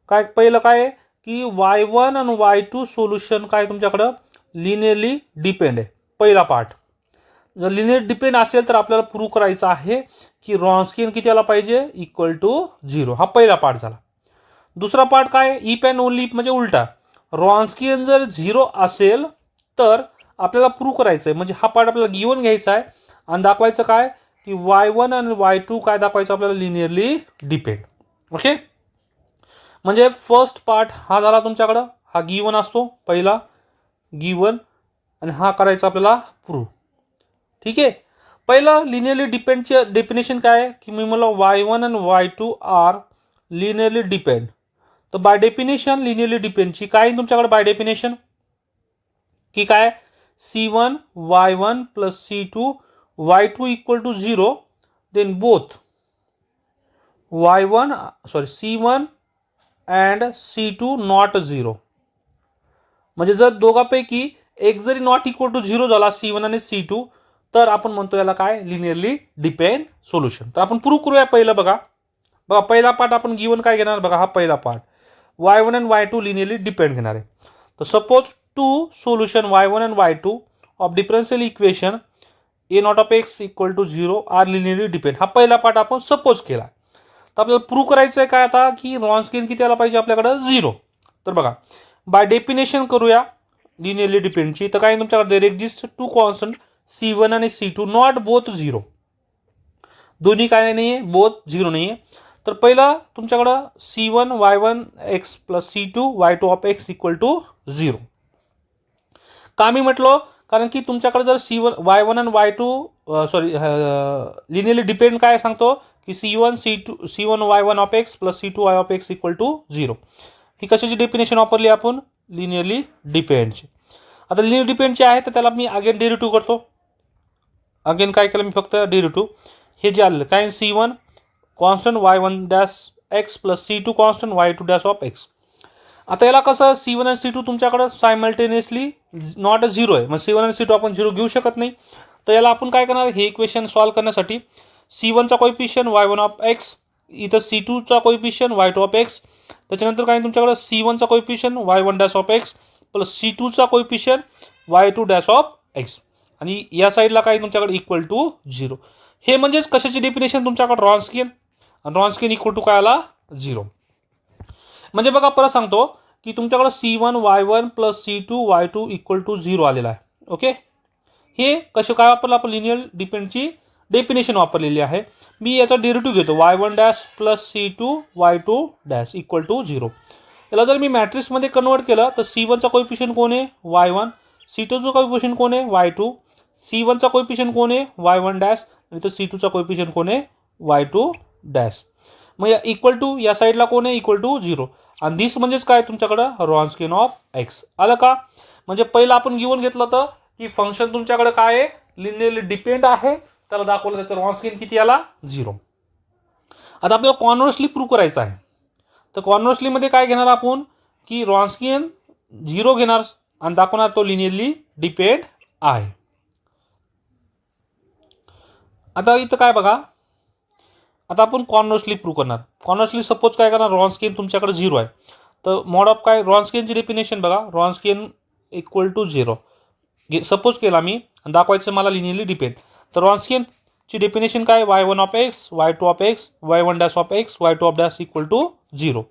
काय पहिलं काय आहे की y1 आणि y2 सोल्युशन काय तुमच्याकडं लिनिअरली डिपेंड आहे, पहिला पार्ट. जर लिनिअर डिपेंड असेल तर आपल्याला प्रूव्ह करायचं आहे की रॉन्स्कियन किती आला पाहिजे, इक्वल टू 0. हा पहिला पार्ट झाला. दुसरा पार्ट काय, इफ अँड ओनली इफ म्हणजे उलटा. रॉन्स्कियन जर 0 असेल तर आपल्याला प्रूव्ह करायचं आहे, म्हणजे हा पार्ट आपल्याला गिवन घ्यायचा आहे आणि दाखवायचं काय की y1 आणि y2 काय दाखवायचं आपल्याला, लिनिअरली डिपेंड. ओके, म्हणजे फर्स्ट पार्ट हा झाला तुमच्याकडं, हा गिवन असतो पहिला गिवन, आणि हा करायचा आपल्याला प्रूव्ह. ठीक आहे, पहिलं लिनिअरली डिपेंडचे डेफिनेशन काय आहे की मी मला y1 आणि y2 आर लिनिअरली डिपेंड. तर बाय डेफिनेशन लिनिअरली डिपेंडची काय तुमच्याकडे बाय डेफिनेशन की काय, c1 y1 plus c2 y2 equal to 0, then both c1 and c2 not 0. म्हणजे जर दोघांपैकी एक जरी नॉट इक्वल टू 0 झाला c1 आणि c2, तर आपण म्हणतो याला काय, लिनियरली डिपेंड सोल्युशन. तर आपण प्रूव्ह करूया. पहिलं बघा पहिला पार्ट आपण गिवन काय घेणार बघा, हा पहिला part y1 and y2 linearly depend घेणार आहे. तर suppose two solution y1 and y2 of differential equation a not of x equal to 0 are linearly depend. हा पहिला पार्ट आपण सपोज केला. तर आपल्याला प्रूव्ह करायचं आहे काय आता, की रॉन्स्कियन किती आला पाहिजे आपल्याकडं, 0. तर बघा बाय डेफिनेशन करूया लिनियरली डिपेंडची. तर काय तुमच्याकडे देर एक्झिस्ट टू कॉन्स्टंट C1 आणि C2 नॉट बोथ 0. दोन्ही काय नाही आहे, बोथ 0 नाही आहे. तर पहिला तुमच्याकडं C1 y1 x plus C2 y2 of x equal to 0. का मी म्हटलो, कारण की तुमच्याकडे जर C1 y1 आणि y2 लिनियरली डिपेंड काय सांगतो की C1 y1 of x plus C2 y of x equal to 0. ही कशाची डेफिनेशन वापरली आपण, लिनियरली डिपेंडची. आता लिनियर डिपेंडची आहे तर त्याला मी अगेन डेरिव्हेटिव्ह करतो. अगेन काय केलं मी, फक्त डेरिव्हेटिव्ह हे जे आलं काय, C1 constant y1 dash x plus C2 constant y2 dash of x. आता याला कसं C1 आणि C2 तुमच्याकडं सायमल्टेनियसली नॉट 0 आहे, मग C1 आणि C2 आपण 0 घेऊ शकत नाही. तर याला आपण काय करणार, हे इक्वेशन सॉल्व करण्यासाठी C1चा कोएफिशियंट y1 ऑफ x, इथं C2चा कोएफिशियंट y2 ऑफ x, त्याच्यानंतर काय तुमच्याकडं C1चा coefficient y1 dash of x plus C2चा coefficient y2 dash of x, आणि या साईडला काय तुमच्याकडे इक्वल टू 0. हे म्हणजेच कशाची डेफिनेशन तुमच्याकडे, रॉन्स्कियन. आणि रॉन्स्कियन इक्वल टू काय आला, 0. म्हणजे बघा परत सांगतो की तुमच्याकडे C1 y1 plus C2 y2 equal to 0 आलेला आहे. ओके, हे कसं काय वापरलं आपण, लिनियर डिपेंडची डेफिनेशन वापरलेली आहे. मी याचा डेरिव्हेटिव्ह घेतो y1 dash plus C2 y2 dash equal to 0. याला जर मी मॅट्रिक्समध्ये कन्वर्ट केलं तर C1चा कोएफिशियंट कोण आहे, y1, C2चा कोएफिशियंट कोण आहे, y2, C1चा कोएफिशियंट कोण आहे, y1 डॅश, आणि तर C2चा कोएफिशियंट कोण आहे, y2 डॅश. मग या इक्वल टू या साईडला कोण आहे, इक्वल टू 0. आणि दिस म्हणजेच काय तुमच्याकडं, रॉन्स्कियन ऑफ x. आलं का? म्हणजे पहिलं आपण गिवन घेतलं होतं की फंक्शन तुमच्याकडे काय आहे, लिनियरली डिपेंड आहे, त्याला दाखवलं त्याचं रॉन्स्कियन किती आला, 0. आता आपल्याला कॉन्व्हर्सली प्रूव्ह करायचं आहे. तर कॉन्व्हर्सली मध्ये काय घेणार आपण, की रॉन्स्कियन 0 घेणार आणि दाखवणार तो लिनियरली डिपेंड आहे. आता इथं काय बघा, आता आपण कॉन्व्हर्सली प्रूव्ह करणार. कॉन्व्हर्सली सपोज काय करणार, रॉन्स्कियन तुमच्याकडे 0 आहे, तर मॉड ऑफ काय, रॉन्स्कियनची डेफिनेशन बघा, रॉन्स्कियन इक्वल टू 0 सपोज केला मी, आणि दाखवायचं मला लिनियरली डिपेंड. तर रॉन्स्कियनची डेफिनेशन काय, y1 of x y2 of x y1 dash of x y2 of dash equal to 0.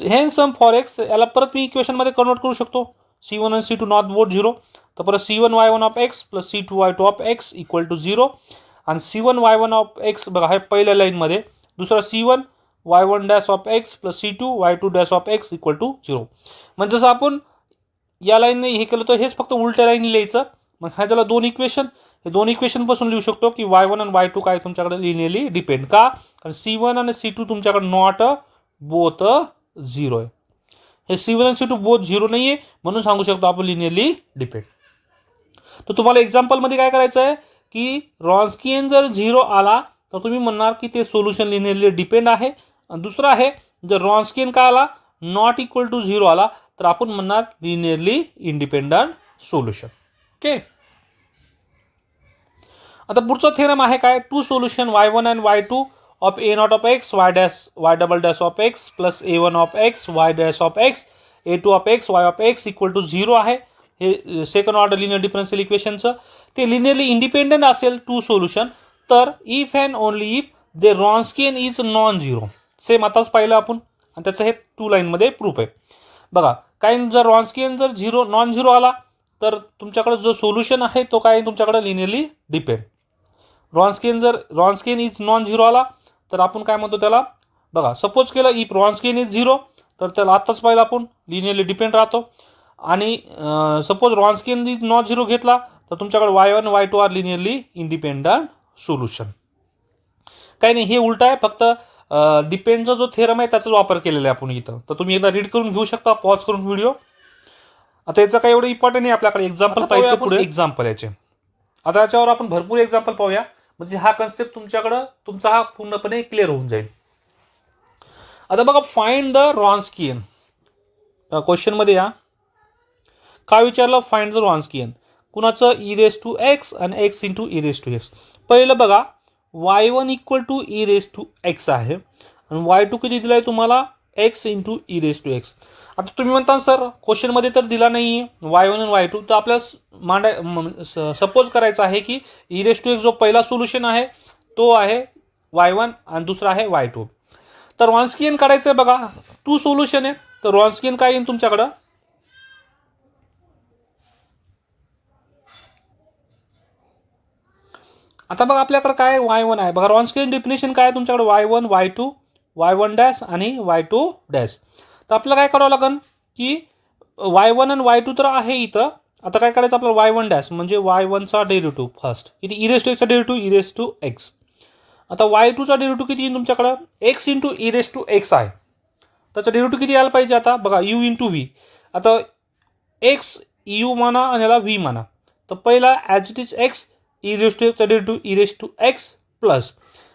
हेन सम फॉर x, याला परत मी इक्वेशनमध्ये कन्वर्ट करू शकतो. C1 आणि C2 नॉट बोथ 0, तर परत C1 y1 of x plus C2 y2 of x equal to 0. आणि C1 y1 ऑफ x बघा, हे पहिल्या लाईनमध्ये, दुसरा C1 y1 dash of x plus C2 y2 dash of x equal to 0. म्हणजे जसं आपण या लाईनने हे केलं तर हेच फक्त उलट्या लाईनने लिहायचं. मग ह्या त्याला दोन इक्वेशन, हे दोन इक्वेशनपासून लिहू शकतो की y1 आणि y2 काय तुमच्याकडे लिनियरली डिपेंड. का, कारण C1 आणि C2 तुमच्याकडे नॉट बोथ 0 आहे. हे C1 आणि C2 बोथ 0 नाही आहे, म्हणून सांगू शकतो आपण लिनियरली डिपेंड. तर तुम्हाला एक्झाम्पलमध्ये काय करायचं आहे की रॉन्स्कियन जर 0 आला तर तुम्ही म्हणणार की ते सोल्युशन लिनियरली डिपेंड आहे. आणि दुसरं आहे, जर रॉन्स्कियन काय आला, नॉट इक्वल टू 0 आला, तर आपण म्हणणार लिनियरली इंडिपेंडंट सोल्युशन. ओके, आता पुढचा थेरम आहे काय, two solution y1 and y2 of a not of x y dash y double dash of x plus a1 of x y dash of x a2 of x y of x equal to 0 आहे. हे second order linear differential इक्वेशनचं. ते linearly independent असेल two solution, तर if and only if they Wronskian is non 0. Same आताच पाहिलं आपण, आणि त्याचं हे 2 लाईनमध्ये प्रूफ आहे. बघा काय, जर रॉन्स्कियन जर नॉन 0 आला तर तुमच्याकडे जो सोल्युशन आहे तो काय तुमच्याकडे लिनियरली डिपेंड. रॉन्स्कियन इज नॉन 0 आला तर आपण काय म्हणतो त्याला, बघा सपोज केलं इफ रॉन्स्कियन इज 0, तर त्याला आत्ताच पाहिलं आपण लिनियरली डिपेंड राहतो. आणि सपोज रॉन्स्कियन इज नॉट 0 घेतला तर तुमच्याकडे y1 y2 R linearly independent solution. काही नाही, हे उलट आहे, फक्त डिपेंडचा जो थेरम आहे त्याचाच वापर केलेला आहे आपण इथं. तर तुम्ही एकदा रीड करून घेऊ शकता, पॉज करून व्हिडिओ. आता याचं काही एवढं इम्पॉर्टंट नाही, आपल्याकडे एक्झाम्पल पाहिजे पुढे एक्झाम्पल याचे. आता याच्यावर आपण भरपूर एक्झाम्पल पाहूया, म्हणजे हा कन्सेप्ट तुमच्याकडं तुमचा हा पूर्णपणे क्लिअर होऊन जाईल. आता बघा, फाइंड द रॉन्स्कियन. क्वेश्चनमध्ये या काय विचारलं, फाइंड द रॉन्स्कियन. कुणाचं ई रेस टू एक्स आणि x into e raise to x. पहिलं बघा y1 equal to e raise to x आहे आणि y2 किती दिला आहे तुम्हाला x into e raise to x. आता तुम्ही म्हणता सर क्वेश्चनमध्ये तर दिला नाही आहे y1 आणि y2, तर आपल्याला सपोज करायचं आहे की ई रेस टू एक्स जो पहिला सोल्युशन आहे तो आहे y1 आणि दुसरा आहे y2. तर रॉन्स्कियन काढायचं आहे बघा, 2 सोल्युशन आहे. तर रॉन्स्कियन काय येईल तुमच्याकडं, आता बघा आपल्याकडे काय y1 आहे बघा. रॉन्स्कियन डेफिनेशन काय आहे तुमच्याकडे y1 y2 y1 डॅश आणि y2 डॅश. तर आपल्याला काय करावं लागेल की y1 आणि y2 तर आहे इथं. आता काय करायचं आपल्याला y1 डॅश म्हणजे y1चा डेरिव्हेटिव्ह फर्स्ट किती ई रेस टू एक्सचा derivative e raise to x. आता y2चा डेरिव्हेटिव्ह किती येईल तुमच्याकडं x into e raise to x आहे. त्याचा डेरिव्हेटिव्ह किती यायला पाहिजे आता बघा यू इंटू व्ही. आता एक्स यू म्हणा आणि याला व्ही म्हणा. तर पहिला as it is x e raise to एक्सचा derivative e raise to x plus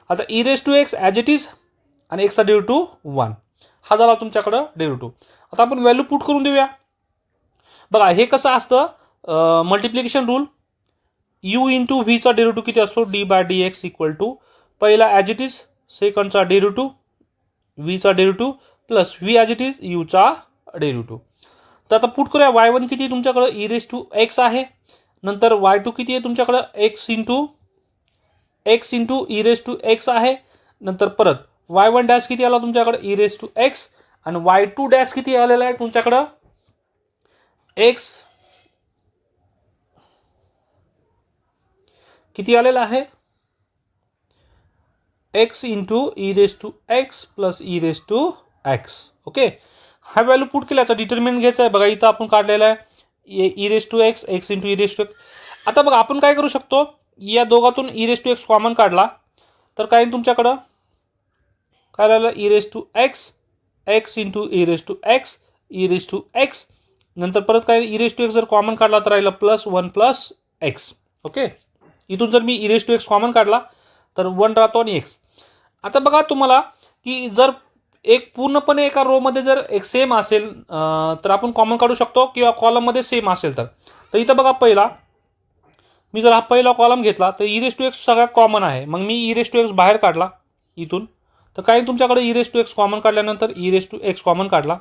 आता e raise to x as it is आणि एक्सचा डेरिव्हेटिव्ह 1 हा झाला तुमच्याकडं डेरिव्हेटिव्ह. आता आपण व्हॅल्यू पुट करून देऊया. बघा हे कसं असतं मल्टिप्लिकेशन रूल, यू इंटू व्हीचा डेरिव्हेटिव्ह किती असतो d by d x equal to पहिला ॲज इट इज सेकंडचा डेरिव्हेटिव्ह व्हीचा derivative plus v as it is यूचा डेरिव्हेटिव्ह. तर आता पुट करूया y1 किती तुमच्याकडं ई रेस टू एक्स आहे, नंतर y2 किती आहे तुमच्याकडं x into e raise to x आहे, नंतर परत y1 डॅश किती आला तुमच्याकडं ई रेस टू एक्स आणि y2 डॅश किती आलेला आहे तुमच्याकडं एक्स किती आलेला आहे x into e raise to x plus e raise to x. Okay, हा व्हॅल्यू पुट केल्याचा डिटर्मिनंट घ्यायचा आहे बघा. इथं आपण काढलेला आहे e raise to x x into e raise to x. आता बघा आपण काय करू शकतो, या दोघातून e raise to x common काढला तर काय तुमच्याकडं काय राहिलं e raise to x x into e raise to x e raise to x, नंतर परत काय ई रेस टू एक्स जर कॉमन काढला तर राहिलं प्लस 1 प्लस एक्स. ओके, इथून जर मी e raise to x common काढला तर 1 राहतो आणि एक्स. आता बघा तुम्हाला की जर एक पूर्णपणे एका रोमध्ये जर एक सेम असेल तर आपण कॉमन काढू शकतो किंवा कॉलममध्ये सेम असेल तर इथं बघा पहिला मी जर हा पहिला कॉलम घेतला तर ई रेस टू एक्स सगळ्यात कॉमन आहे. मग मी ई रेस टू एक्स बाहेर काढला इथून तर काय तुमच्याकडे e raise to x common काढल्यानंतर e raise to x common काढला.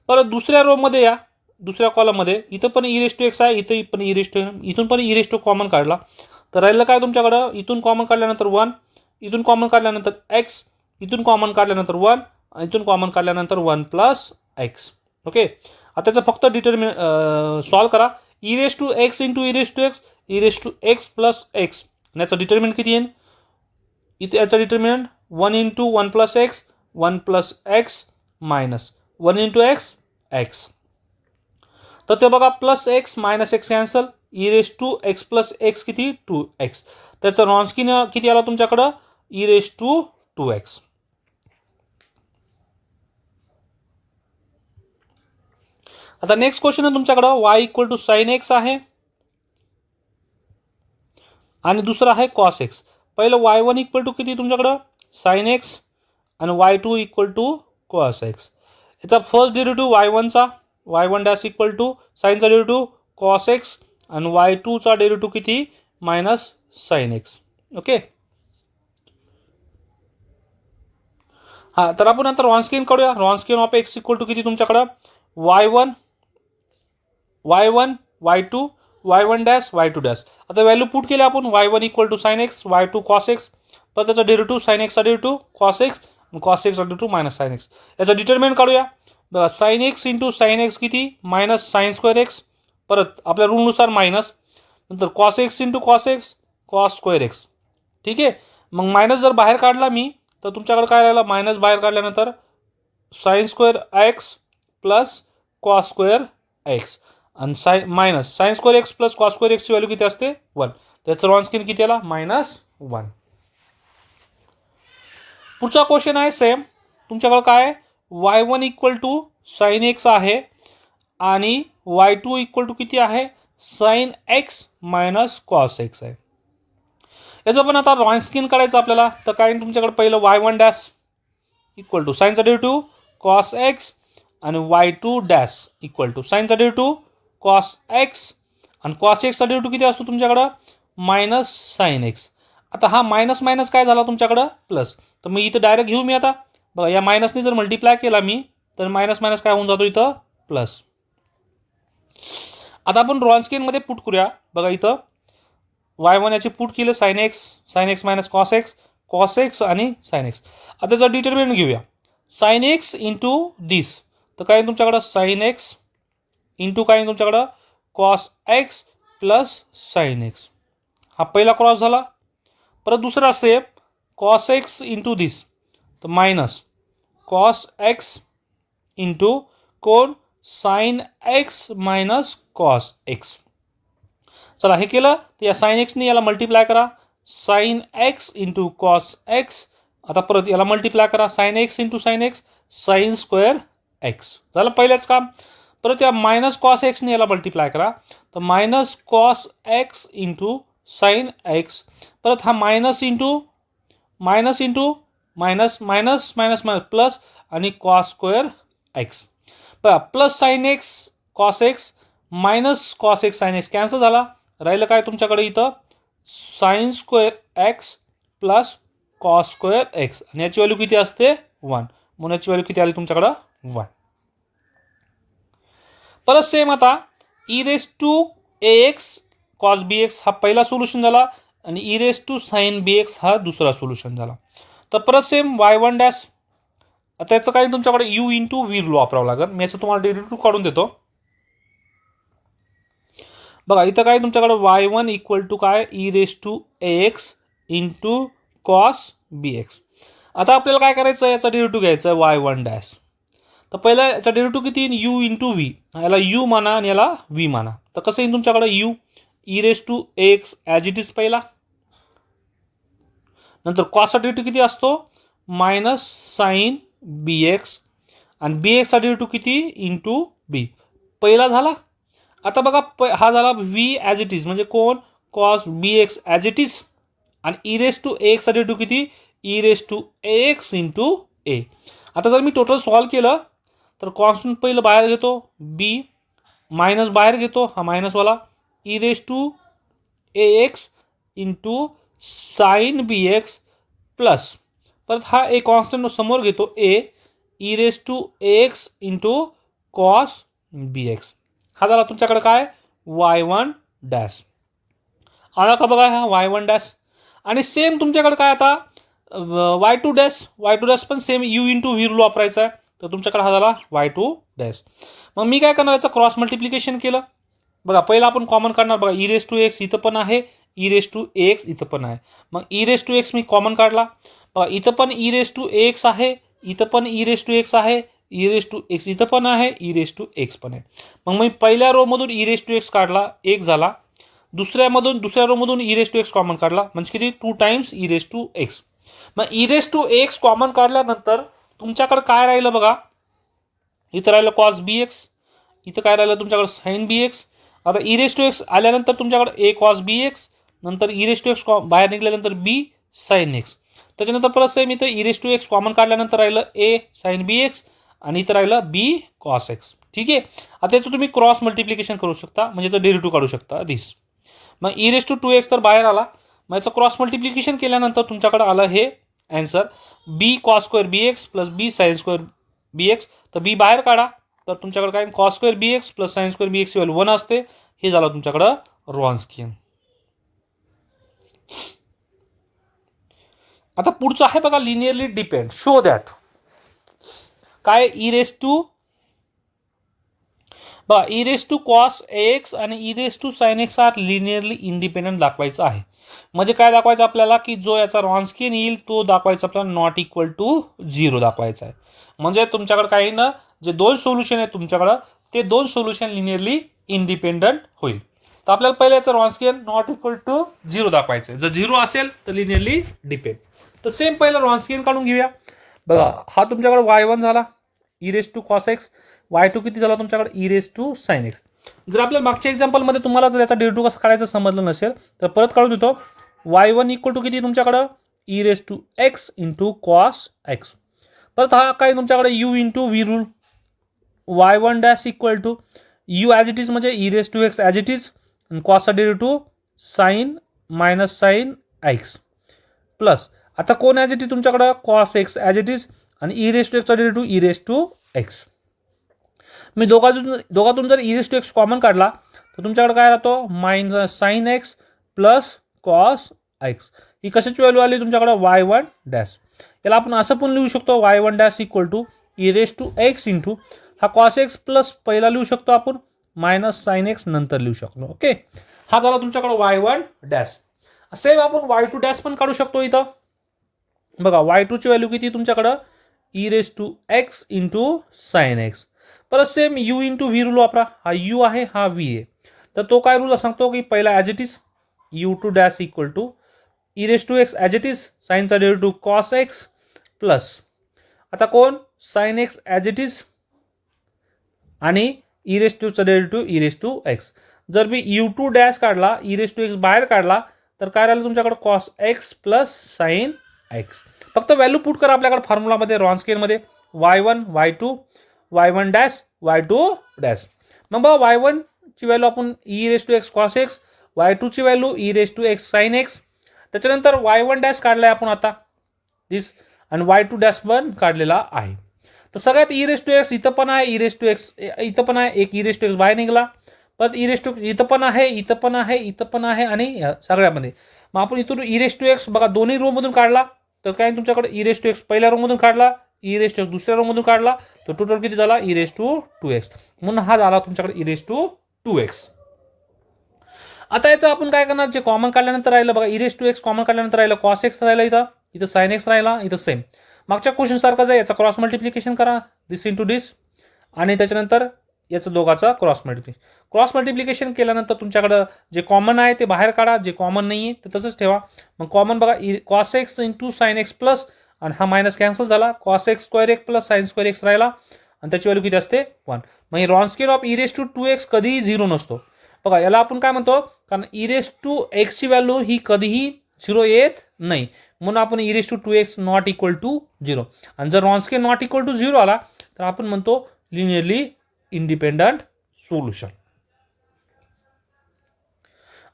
परत दुसऱ्या रोमध्ये या दुसऱ्या कॉलममध्ये इथं पण ई रेस टू एक्स आहे, इथं पण ई रेस टू इथून पण ई रेस टू कॉमन काढला तर राहिलं काय तुमच्याकडं इथून कॉमन काढल्यानंतर 1 इथून कॉमन काढल्यानंतर एक्स इथून कॉमन काढल्यानंतर 1 इथून कॉमन काढल्यानंतर 1 प्लस एक्स. ओके, आता त्याचं फक्त सॉल्व करा. E raise to x into e raise to x e raise to x plus x याचा डिटर्मिनंट किती येईल इथे याचा determinant 1 into 1 plus x 1 plus x minus 1 into x x. तर ते बघा plus x minus x cancel e raise to x plus x किती 2x. त्याचं रॉन्स्किन किती आला तुमच्याकडं ई रेस टू 2x. आता नेक्स्ट क्वेश्चन आहे तुमच्याकडं y equal to sine x आहे आणि दुसरा आहे कॉस एक्स. पहिलं y1 इक्वल टू किती तुमच्याकडं साइन एक्स आणि y2 equal to cos x. याचा फर्स्ट डेरिव्हेटिव्ह y1चा y1 डॅश इक्वल टू साइनचा डेरिव्हेटिव्ह कॉस एक्स आणि y2चा डेरिव्हेटिव्ह किती मायनस साइन एक्स. ओके, हां तर आपण आता रॉन्स्किन काढूया. Wronskian of x equal to किती तुमच्याकडं y1 y2 y1 dash y2 dash. आता व्हॅल्यू पुट केली आपण y1 equal to sine x y2 cos x तर त्याचा डेरिव्हेटिव्ह साइन एक्सचा डेरिव्हेटिव्ह कॉस एक्स कॉस एक्सचा डेरिव्हेटिव्ह मायनस साइन एक्स. याचा डिटर्मिनंट काढूया बघा. Sine x into sine x किती मायनस साइन स्क्वेअर एक्स परत आपल्या रूलनुसार मायनस नंतर cos x into cos x cos square x. ठीक आहे, मग मायनस जर बाहेर काढला मी तर तुमच्याकडे काय राहिलं मायनस बाहेर काढल्यानंतर sine square x plus cos square x आणि minus sine square x plus cos square एक्सची व्हॅल्यू किती असते 1. त्याचं रॉन्स्किन किती आला -1. पुढचा क्वेश्चन आहे सेम तुमच्याकडे काय y1 equal to sine x आहे आणि y2 इक्वल टू किती आहे sine x minus cos x आहे. याचं पण आता रॉन्स्किन काढायचं आपल्याला तर काय तुमच्याकडे पहिलं y1 डॅश इक्वल टू साइनचा डेरिव्हेटिव्ह कॉस एक्स आणि y2 डॅश इक्वल टू साइनचा डेरिव्हेटिव्ह कॉस एक्स आणि कॉस एक्सचा डेरिव्हेटिव्ह किती असतो तुमच्याकडं मायनस साईन एक्स. आता हा मायनस मायनस काय झाला तुमच्याकडं प्लस. तर मी इथं डायरेक्ट घेऊ मी आता बघा या मायनसने जर मल्टिप्लाय केला मी तर मायनस मायनस काय होऊन जातो इथं प्लस. आता आपण रॉन्स्कियनमध्ये पुट करूया बघा इथं y1 याची पुट केलं sine x minus cos x आणि साइन एक्स. आता त्याचा डिटर्मिनंट घेऊया साइन एक्स इंटू दिस तर काय तुमच्याकडं साइन एक्स इंटू काय तुमच्याकडं cos x plus sine x. हा पहिला क्रॉस झाला. परत दुसरा सेम कॉस एक्स इंटू दिस तर मायनस कॉस एक्स इंटू कोण sine x minus cos x. चला हे केलं तर या साइन एक्सने याला मल्टिप्लाय करा sine x into cos x. आता परत याला मल्टिप्लाय करा sine x into sine x sign square x. झालं पहिलंच काम. परत या मायनस कॉस एक्सने याला मल्टिप्लाय करा तर minus cos x into sine x. परत हा minus into minus into minus minus minus minus plus आणि cos square x. Plus sine x cos x minus cos x sine x cancel झाला. राहिलं काय तुमच्याकडे इथं sine square x plus cos square x आणि याची व्हॅल्यू किती असते 1 म्हणून याची व्हॅल्यू किती आली तुमच्याकडं 1. परत सेम आता e raise to a x cos b x हा पहिला सोल्युशन झाला आणि e raise to sine b x हा दुसरा सोल्युशन झाला. तर परत सेम y1 डॅश त्याचं काय तुमच्याकडे यू इंटू व्ही रूल वापरावं लागेल. मी याचं तुम्हाला डेरिव्हेटिव्ह काढून देतो बघा इथं काय तुमच्याकडे y1 इक्वल टू काय e raise to a x into cos b x. आता आपल्याला काय करायचं आहे याचा डेरिव्हेटिव्ह घ्यायचा आहे y1 डॅश. तर पहिला याचा डेरिव्हेटिव्ह किती येईल यू इंटू व्ही. याला यू माना आणि याला व्ही माना. तर कसं येईल तुमच्याकडे u e raise to x as it is पहिला. नंतर कॉसचा डेरिव्हेटिव्ह किती असतो मायनस साइन बी एक्स आणि बी एक्सचा डेरिव्हेटिव्ह किती इंटू बी पहिला झाला. आता बघा हा झाला व्ही ॲज इट इज म्हणजे कोण cos b x as it is आणि ई रेस टू ए एक्सचा डेरिव्हेटिव्ह किती e raise to a x into a. आता जर मी टोटल सॉल्व केलं तर कॉन्स्टंट पहिलं बाहेर घेतो बी मायनस बाहेर घेतो हा मायनसवाला e raise to a x into sine b x plus परत हा ए कॉन्स्टंट समोर घेतो a e raise to a x into cos b x. हा झाला तुमच्याकडे काय y1 डॅश आला का बघा हा y1 डॅश. आणि सेम तुमच्याकडे काय आता y2 डॅश पण same u into v rule वापरायचा आहे. तर तुमच्याकडे हा झाला y2 डॅश. मग मी काय करणार याचं क्रॉस मल्टिप्लिकेशन केलं बघा पहिला आपण कॉमन काढणार बघा ई रेस टू एक्स इथं पण आहे ई रेस टू एक्स इथं पण आहे. मग ई रेस टू एक्स मी कॉमन काढला बघा इथं पण ई रेस टू एक्स आहे इथं पण ई रेस टू एक्स आहे ई रेस टू एक्स इथं पण आहे ई रेस टू एक्स पण आहे. मग मी पहिल्या रोमधून ई रेस टू एक्स काढला एक झाला दुसऱ्या रोमधून e raise to x common काढला म्हणजे किती 2 times e raise to x. मग e raise to x common काढल्यानंतर तुमच्याकडे काय राहिलं बघा इथं राहिलं कॉस बी एक्स इथं काय राहिलं तुमच्याकडे साइन बी एक्स. आता ई रेस टू एक्स आल्यानंतर तुमच्याकडे ए कॉस बी एक्स नंतर ई रेस टू एक्स बाहेर निघाल्यानंतर बी साइन एक्स. त्याच्यानंतर परत सेम इथं e raise to x common काढल्यानंतर राहिलं ए साइन बी एक्स आणि इथं राहिलं बी कॉस एक्स. ठीक आहे. आता याचं तुम्ही क्रॉस मल्टिप्लिकेशन करू शकता म्हणजे याचं डेरिव्हेटिव्ह काढू शकता दिस. मग ई रेस टू 2x तर बाहेर आला मग याचं क्रॉस मल्टिप्लिकेशन केल्यानंतर तुमच्याकडे आलं हे ॲन्सर बी कॉस स्क्वेअर बी एक्स प्लस बी साइन स्क्वेअर बी एक्स. तर बी बाहेर काढा तर तुमच्याकडे काय कॉस स्क्वेअर बी एक्स प्लस साइन स्क्वेअर बी एक्सची व्हॅल्यू 1 असते. हे झालं तुमच्याकडं रॉन्स्कियन. आता पुढचं आहे बघा लिनियरली डिपेंड शो दॅट काय ई रेस टू बघा e raise to cos x आणि e raise to sine x are linearly independent दाखवायचं आहे. म्हणजे काय दाखवायचं आपल्याला की जो याचा रॉन्स्कियन येईल तो दाखवायचा आपल्याला नॉट इक्वल टू 0 दाखवायचा आहे. म्हणजे तुमच्याकडे काही ना जे 2 सोल्युशन आहेत तुमच्याकडं ते 2 सोल्युशन लिनियरली इंडिपेंडंट होईल. तर आपल्याला पहिलं याचं रॉन्स्कियन नॉट इक्वल टू 0 दाखवायचं आहे. जर 0 असेल तर लिनियरली डिपेंड. तर सेम पहिलं रॉन्स्कियन काढून घेऊया बघा हा तुमच्याकडे y1 झाला e raise to cos x y2 किती झाला तुमच्याकडे e raise to sine x. जर आपल्या मागच्या एक्झाम्पलमध्ये तुम्हाला जर याचा डेरिव्हेटिव्ह कसं काढायचं समजलं नसेल तर परत काढून देतो y1 इक्वल टू किती तुमच्याकडं e raise to x into cos x. परत हा काय तुमच्याकडे u into v rule y1 dash equal to u as it is म्हणजे e raise to x as it is आणि कॉसचा derivative sine minus sine x plus आता कोण as it is तुमच्याकडं cos x as it is आणि e raise to एक्सचा derivative e raise to x. मी दोघातून जर e raise to x common काढला तर तुमच्याकडे काय राहतो minus sine x plus cos x. ही कशाची व्हॅल्यू आली तुमच्याकडे वाय वन डॅश. याला आपण असं पण लिहू शकतो y one dash equal to e raise to x into हा कॉस एक्स प्लस पहिला लिहू शकतो आपण मायनस साईन एक्स नंतर लिहू शकतो. ओके, हा झाला तुमच्याकडे वाय वन डॅश. सेम आपण वाय टू डॅश पण काढू शकतो इथं. बघा वाय टूची व्हॅल्यू किती तुमच्याकडं e raise to x into sine x. परत same u into v rule वापरा. हा यू आहे हा व्ही आहे. तर तो काय रूल सांगतो की पहिला as it is u two dash equal to e raise to x as it is साईनचा डेरिव्हेटिव्ह कॉस एक्स प्लस आता कोण sine x as it is आणि ई रेस टूचा derivative e raise to x. जर मी u two dash काढला e raise to x बाहेर काढला तर काय राहिलं तुमच्याकडे cos x plus sine x. फक्त व्हॅल्यू पुट करा आपल्याकडे फॉर्म्युलामध्ये रॉन्स्केनमध्ये y one Y two y one dash y two dash. मग बघा वाय वनची व्हॅल्यू आपण e raise to x cos x y टूची value e raise to x sine x. त्याच्यानंतर वाय वन डॅश काढलाय आपण आता दिस आणि वाय टू डॅश पण काढलेला आहे. तर सगळ्यात ई रेस टू एक्स इथं पण आहे ई रेस टू एक्स इथं पण आहे एक ई रेस टू एक्स बाहेर निघाला परत ई रेस टू इथं पण आहे इथं पण आहे इथं पण आहे आणि सगळ्यामध्ये. मग आपण इथून ई रेस टू एक्स बघा दोन्ही रोमधून काढला तर काय तुमच्याकडे ई रेस टू एक्स पहिल्या रोमधून काढला ई रेस टू एक्स दुसऱ्या रोमधून काढला तर टोटल किती झाला e raise to two x. म्हणून हा झाला तुमच्याकडे e raise to two x. आता याचं आपण काय करणार जे कॉमन काढल्यानंतर राहिलं बघा e raise to x common काढल्यानंतर राहिलं कॉस एक्स राहिला इथं साईन एक्स राहिला इथं सेम मागच्या क्वेश्चन सारखंच आहे. याचा क्रॉस मल्टिप्लिकेशन करा दिस इंटू दिस आणि त्याच्यानंतर याचं दोघाचा क्रॉस मल्टिप्लिकेशन केल्यानंतर तुमच्याकडं जे कॉमन आहे ते बाहेर काढा जे कॉमन नाही आहे ते तसंच ठेवा. मग कॉमन बघा cos x into sine x plus आणि हा मायनस कॅन्सल झाला cos x square x plus sine square x राहिला आणि त्याची व्हॅल्यू किती असते 1. मग Wronskian of e raise to two x कधीही झिरो नसतो. बघा याला आपण काय म्हणतो कारण ई रेस टू एक्सची व्हॅल्यू ही कधीही झिरो येत नाही म्हणून आपण e raise to two x not equal to zero. आणि जर रॉन्स्केन नॉट इक्वल टू झिरो आला तर आपण म्हणतो लिनियरली इंडिपेंडंट सोल्युशन.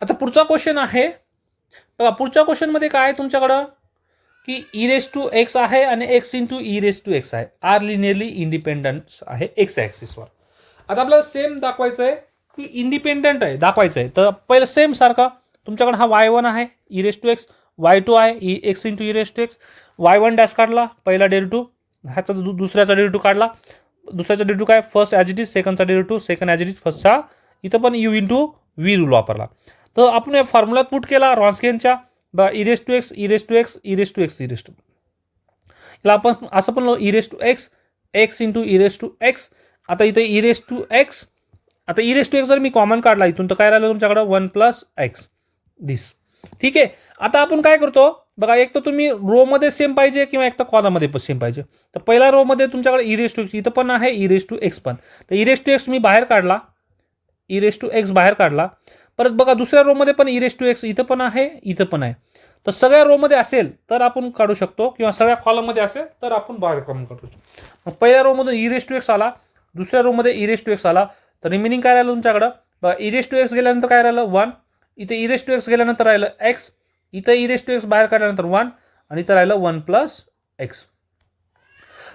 आता पुढचा क्वेश्चन आहे बघा पुढच्या क्वेश्चनमध्ये काय आहे तुमच्याकडं की ई रेस टू एक्स आहे आणि x into e raise to x आहे आर लिनियरली इंडिपेंडंट आहे एक्स ॲक्सिसवर. आता आपल्याला सेम दाखवायचं आहे की इंडिपेंडंट आहे दाखवायचं आहे. तर पहिलं सेम सारखा तुमच्याकडे हा वाय वन आहे e raise to x y two आहे e x into e raise to x y one dash काढला पहिला डेरिव्हेटिव्ह ह्याचा दुसऱ्याचा डेरिव्हेटिव्ह काढला दुसऱ्याचा डेरिव्हेटिव्ह काय फर्स्ट ॲज इट इज सेकंडचा derivative second as it is फर्स्टचा इथं पण यू इंटू व्ही रूल वापरला. तर आपण या फॉर्म्युलात पुट केला रॉन्स्केनच्या e raise to x e raise to x e raise to x e raise to याला आपण असं पण e raise to x x into e raise to x. आता इथे ई रेस टू एक्स आता ई रेस टू एक्स जर मी common काढला इथून तर काय राहिलं तुमच्याकडं 1 प्लस एक्स दिस. ठीक आहे. आता आपण काय करतो बघा एक तर तुम्ही रोमध्ये सेम पाहिजे किंवा एक तर कॉलममध्ये पण सेम पाहिजे. तर पहिल्या रोमध्ये तुमच्याकडे ई रेस टू एक्स इथं पण आहे ई रेस टू एक्स पण तर ई रेस टू एक्स मी बाहेर काढला ई रेस टू एक्स बाहेर काढला परत बघा दुसऱ्या रोमध्ये पण ई रेस टू एक्स इथं पण आहे इथं पण आहे. तर सगळ्या रोमध्ये असेल तर आपण काढू शकतो किंवा सगळ्या कॉलममध्ये असेल तर आपण बाहेर कॉमन काढू शकतो. मग पहिल्या रोमधून ई रेस टू एक्स आला दुसऱ्या रोमध्ये ई रेस टू एक्स आला तर रिमेनिंग काय राहिलं तुमच्याकडं बघा ई रेस टू एक्स गेल्यानंतर काय राहिलं 1 इथे ई रेस टू एक्स गेल्यानंतर राहिलं एक्स इथं ई रेस टू एक्स बाहेर काढल्यानंतर 1 आणि इथं राहिलं 1 प्लस एक्स.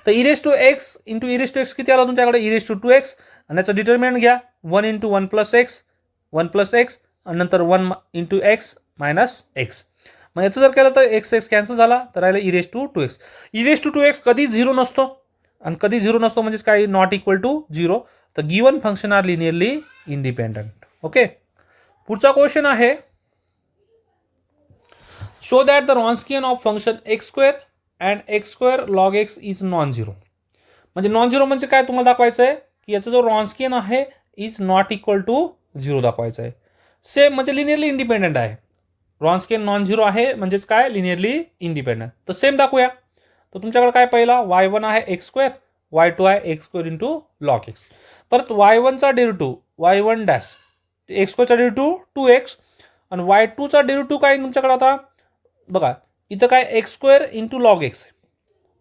तर e raise to x into e raise to x किती आला तुमच्याकडे e raise to two x आणि याचं डिटर्मिनंट घ्या 1 इंटू 1 प्लस एक्स आणि नंतर 1 इंटू एक्स मायनस एक्स. मग याचं जर केलं तर एक्स एक्स कॅन्सल झाला तर राहिलं e raise to two x. E raise to two x कधी झिरो नसतो आणि कधी झिरो नसतो म्हणजेच काय नॉट इक्वल टू झिरो. तर given function are linearly independent. Okay. पुढचा क्वेश्चन आहे show that the Wronskian of function x square and x square log x is non zero. म्हणजे नॉन झिरो म्हणजे काय तुम्हाला दाखवायचं आहे की याचा जो रॉन्स्कियन आहे is not equal to zero दाखवायचं आहे. सेम म्हणजे लिनियरली इंडिपेंडंट आहे. रॉन्स्कियन नॉन झिरो आहे म्हणजेच काय लिनियरली इंडिपेंडंट. तर सेम दाखवूया. तर तुमच्याकडे काय पहिला वाय वन आहे एक्स स्क्वेअर वाय टू आहे x square into log x. परत वाय वनचा derivative y one dash x स्क्वेअरचा डेरिव्हेटिव्ह 2x आणि वाय टूचा डेरिव्हेटिव्ह काय तुमच्याकडे आता बघा इथं काय x square into log x आहे.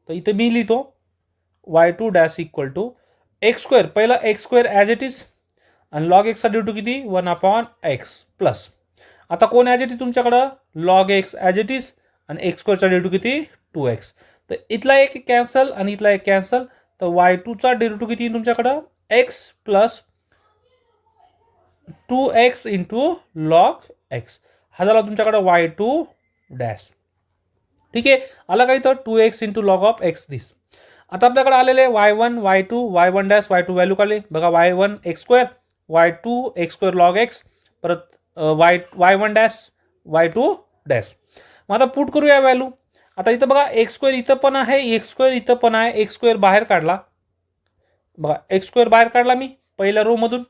तर इथं मी लिहितो y two dash equal to x square पहिला x square as it is आणि लॉग एक्सचा ड्यू टू किती 1/x प्लस. आता कोण ॲज इट इज तुमच्याकडं log x as it is आणि एक्स स्क्वेअरचा ड्यू टू किती 2x. तर इथला एक कॅन्सल आणि इथला एक कॅन्सल. तर y2चा ड्यू टू किती तुमच्याकडं x plus 2x into log x. हा झाला तुमच्याकडं y2 डॅश. ठीक आहे, आला काही तर 2x into log of x this. आता आपल्याकडे आलेले y1 y2 y1 dash y2 value काढले बघा. y1 x square y2 x square log x परत y1 डॅश y2 डॅश. मग आता पुट करूया व्हॅल्यू. आता इथं बघा एक्स स्क्वेअर इथं पण आहे एक्स स्क्वेअर इथं पण आहे. एक्स स्क्वेअर बाहेर काढला बघा. एक्स स्क्वेअर बाहेर काढला मी पहिल्या रो मधून.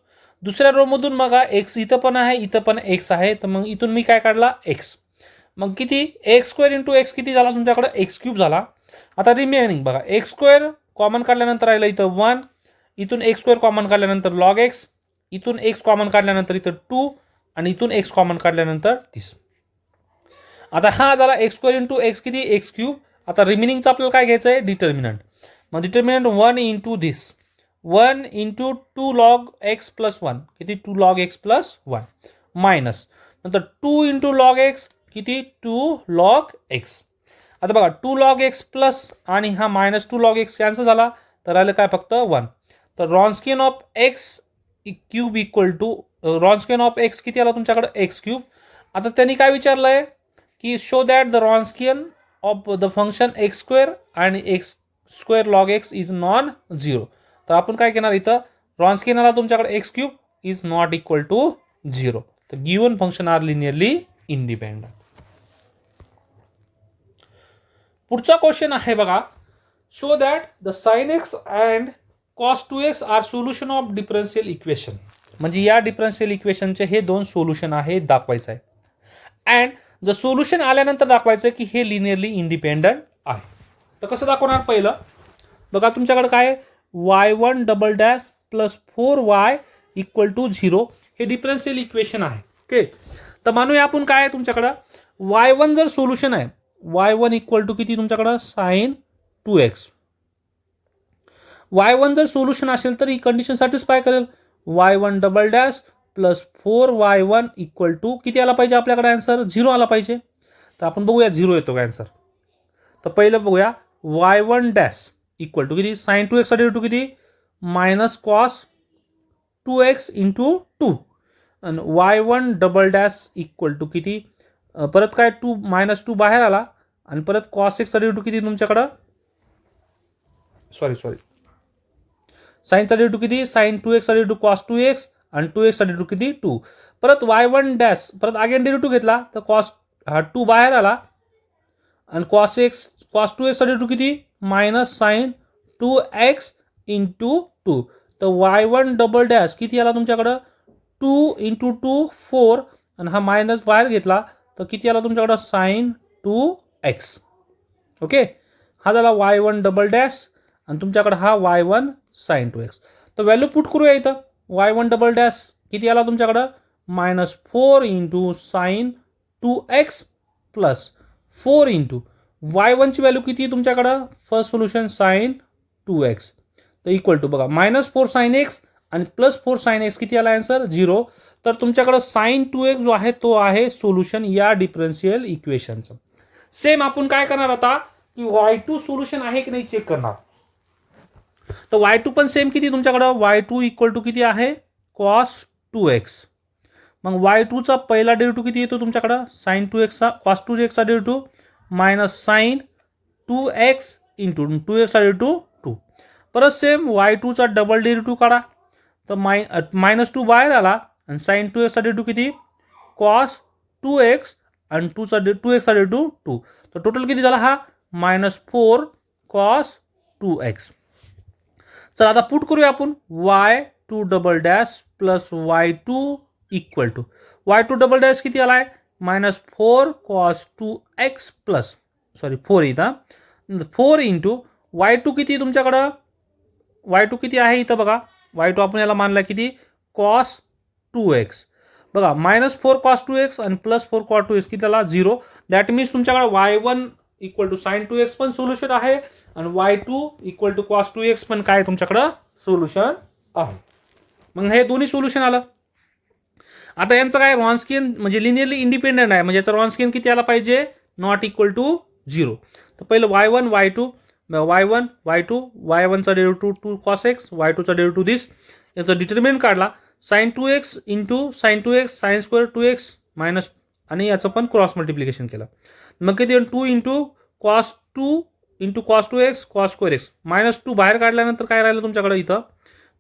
दुसऱ्या रो मधून बघा एक्स इथं पण आहे इथं पण एक्स आहे. तर मग इथून मी काय काढला एक्स. मग किती एक्स स्क्वेअर इंटू एक्स किती झाला तुमच्याकडे एक्स क्यूब झाला. आता रिमेनिंग बघा एक्स स्क्वेअर कॉमन काढल्यानंतर राहिलं इथं 1. इथून एक्स स्क्वेअर कॉमन काढल्यानंतर लॉग एक्स. इथून एक्स कॉमन काढल्यानंतर इथं 2 आणि इथून एक्स कॉमन काढल्यानंतर 30. आता हा झाला एक्स स्क्वेअर इंटू एक्स किती एक्स क्यूब. आता रिमेनिंगचं आपल्याला काय घ्यायचं आहे डिटर्मिनंट. मग डिटर्मिनंट 1 इंटू दिस 1 इंटू 2 लॉग एक्स प्लस 1 किती 2 लॉग एक्स प्लस 1 मायनस नंतर 2 इंटू लॉग एक्स किती 2 लॉग एक्स. आता बघा 2 लॉग एक्स प्लस आणि हा मायनस 2 लॉग एक्स कॅन्सल झाला तर राहिलं काय फक्त 1. तर Wronskian of x cube equal to Wronskian of x किती आला तुमच्याकडे एक्स क्यूब. आता त्यांनी काय विचारलंय की show that the Wronskian of the function x square आणि x square log x is non zero. तर आपण काय करणार इथं रॉन्स्कियन आला तुमच्याकडे x cube is not equal to zero. तर given function are linearly independent. पुढचा क्वेश्चन आहे बघा. Show that the sine x and cos 2x are solution of differential equation. म्हणजे या डिफरन्शियल इक्वेशनचे हे दोन सोल्युशन आहे दाखवायचं आहे. अँड जर सोल्युशन आल्यानंतर दाखवायचं की हे लिनियरली इंडिपेंडंट आहे. तर कसं दाखवणार पहिलं बघा तुमच्याकडे काय y1 double dash plus 4y equal to 0 हे डिफरन्शियल इक्वेशन आहे. ओके, तर मानूया आपण काय तुमच्याकडं y1 जर सोल्युशन आहे y1 इक्वल टू किती तुमच्याकडं साइन 2x. y1 जर सोल्युशन असेल तर ही कंडिशन सॅटिस्फाय करेल. y1 double dash plus 4y1 equal to किती आला पाहिजे आपल्याकडे आन्सर 0 आला पाहिजे. तर आपण बघूया 0 येतो का आन्सर. तर पहिलं बघूया y1 डॅश इक्वल टू किती साइन 2x साठी टू किती मायनस कॉस 2x इंटू 2 आणि y1 double dash equal to किती परत काय 2 मायनस 2 बाहेर आला आणि परत कॉस एक्स साठी टू किती तुमच्याकडं सॉरी साईनचा डी टू किती साइन 2x साठी टू कॉस 2x आणि 2x साठी टू किती 2 परत y1 डॅश परत अगेन डेरिव्हेटिव्ह घेतला तर कॉस हा 2 बाहेर आला आणि कॉस 2x साठी टू किती मायनस साइन 2x इंटू 2. तर y1 डबल डॅश किती आला तुमच्याकडं 2 इंटू 2 4 आणि हा मायनस बाहेर घेतला तर किती आला तुमच्याकडं साइन 2x. ओके, हा झाला y1 डबल डॅश आणि तुमच्याकडे हा y1 साइन 2x. तर व्हॅल्यू पुट करूया इथं y1 डबल डॅश किती आला तुमच्याकडं minus 4 into sine 2x plus 4 into y1 ची व्हॅल्यू किती तुमच्याकडं फर्स्ट सोल्युशन साइन 2x. तर इक्वल टू बघा मायनस 4 साइन एक्स आणि प्लस 4 साइन एक्स किती आला आन्सर 0. तर तुमच्याकडं साइन 2x जो आहे तो आहे सोल्युशन या डिफरन्शियल इक्वेशनचं. सेम आपण काय करणार आता की y2 सोल्युशन आहे की नाही चेक करणार. तर y2 पण सेम किती तुमच्याकडं y2 इक्वल टू किती आहे कॉस 2x. मग y2 चा पहिला डेरिव्हेटिव्ह किती येतो तुमच्याकडं साइन 2x चा कॉस 2x चा derivative minus sign 2x into 2x चा डेरिव्हेटिव्ह 2. परत सेम y2 चा डबल डेरिव्हेटिव्ह काढा तर मायनस 2 बाहेर आला आणि साइन 2x चा डेरिव्हेटिव्ह किती कॉस 2x आणि 2x चा डेरिव्हेटिव्ह 2. तर टोटल किती झाला हा मायनस 4 कॉस 2x. तर आता पुट करूया आपण y2 double dash plus y2 equal to y2 double dash किती आलाय मायनस 4 कॉस 2x प्लस 4 इथं 4 इंटू y2 किती तुमच्याकडं y2 किती आहे इथं बघा y2 आपण याला मानला किती कॉस 2x. बघा मायनस 4 कॉस 2x आणि प्लस 4 कॉस 2x किती आला 0. दॅट मीन्स तुमच्याकडे y1 equal to sign 2x पण सोल्युशन आहे आणि y2 equal to cos 2x पण काय तुमच्याकडं सोल्युशन आहे. मग हे दोन्ही सोल्युशन आलं. आता यांचं काय रॉन्स्कियन म्हणजे लिनियरली इंडिपेंडंट आहे, म्हणजे याचं रॉन्स्कियन किती आला पाहिजे, नॉट इक्वल टू 0. तर पहिलं y1 y2 y1 y2 y1चा डेरिव्हेटिव्ह 2 cos x y2चा डेरिव्हेटिव्ह दिस, याचा डिटर्मिनंट काढला sin 2x into sin 2x sin square 2x minus, आणि याचं पण क्रॉस मल्टिप्लिकेशन केलं. मग किती 2 into cos 2 into cos 2x cos square x minus 2 बाहेर काढल्यानंतर काय राहिलं तुमच्याकडे इथं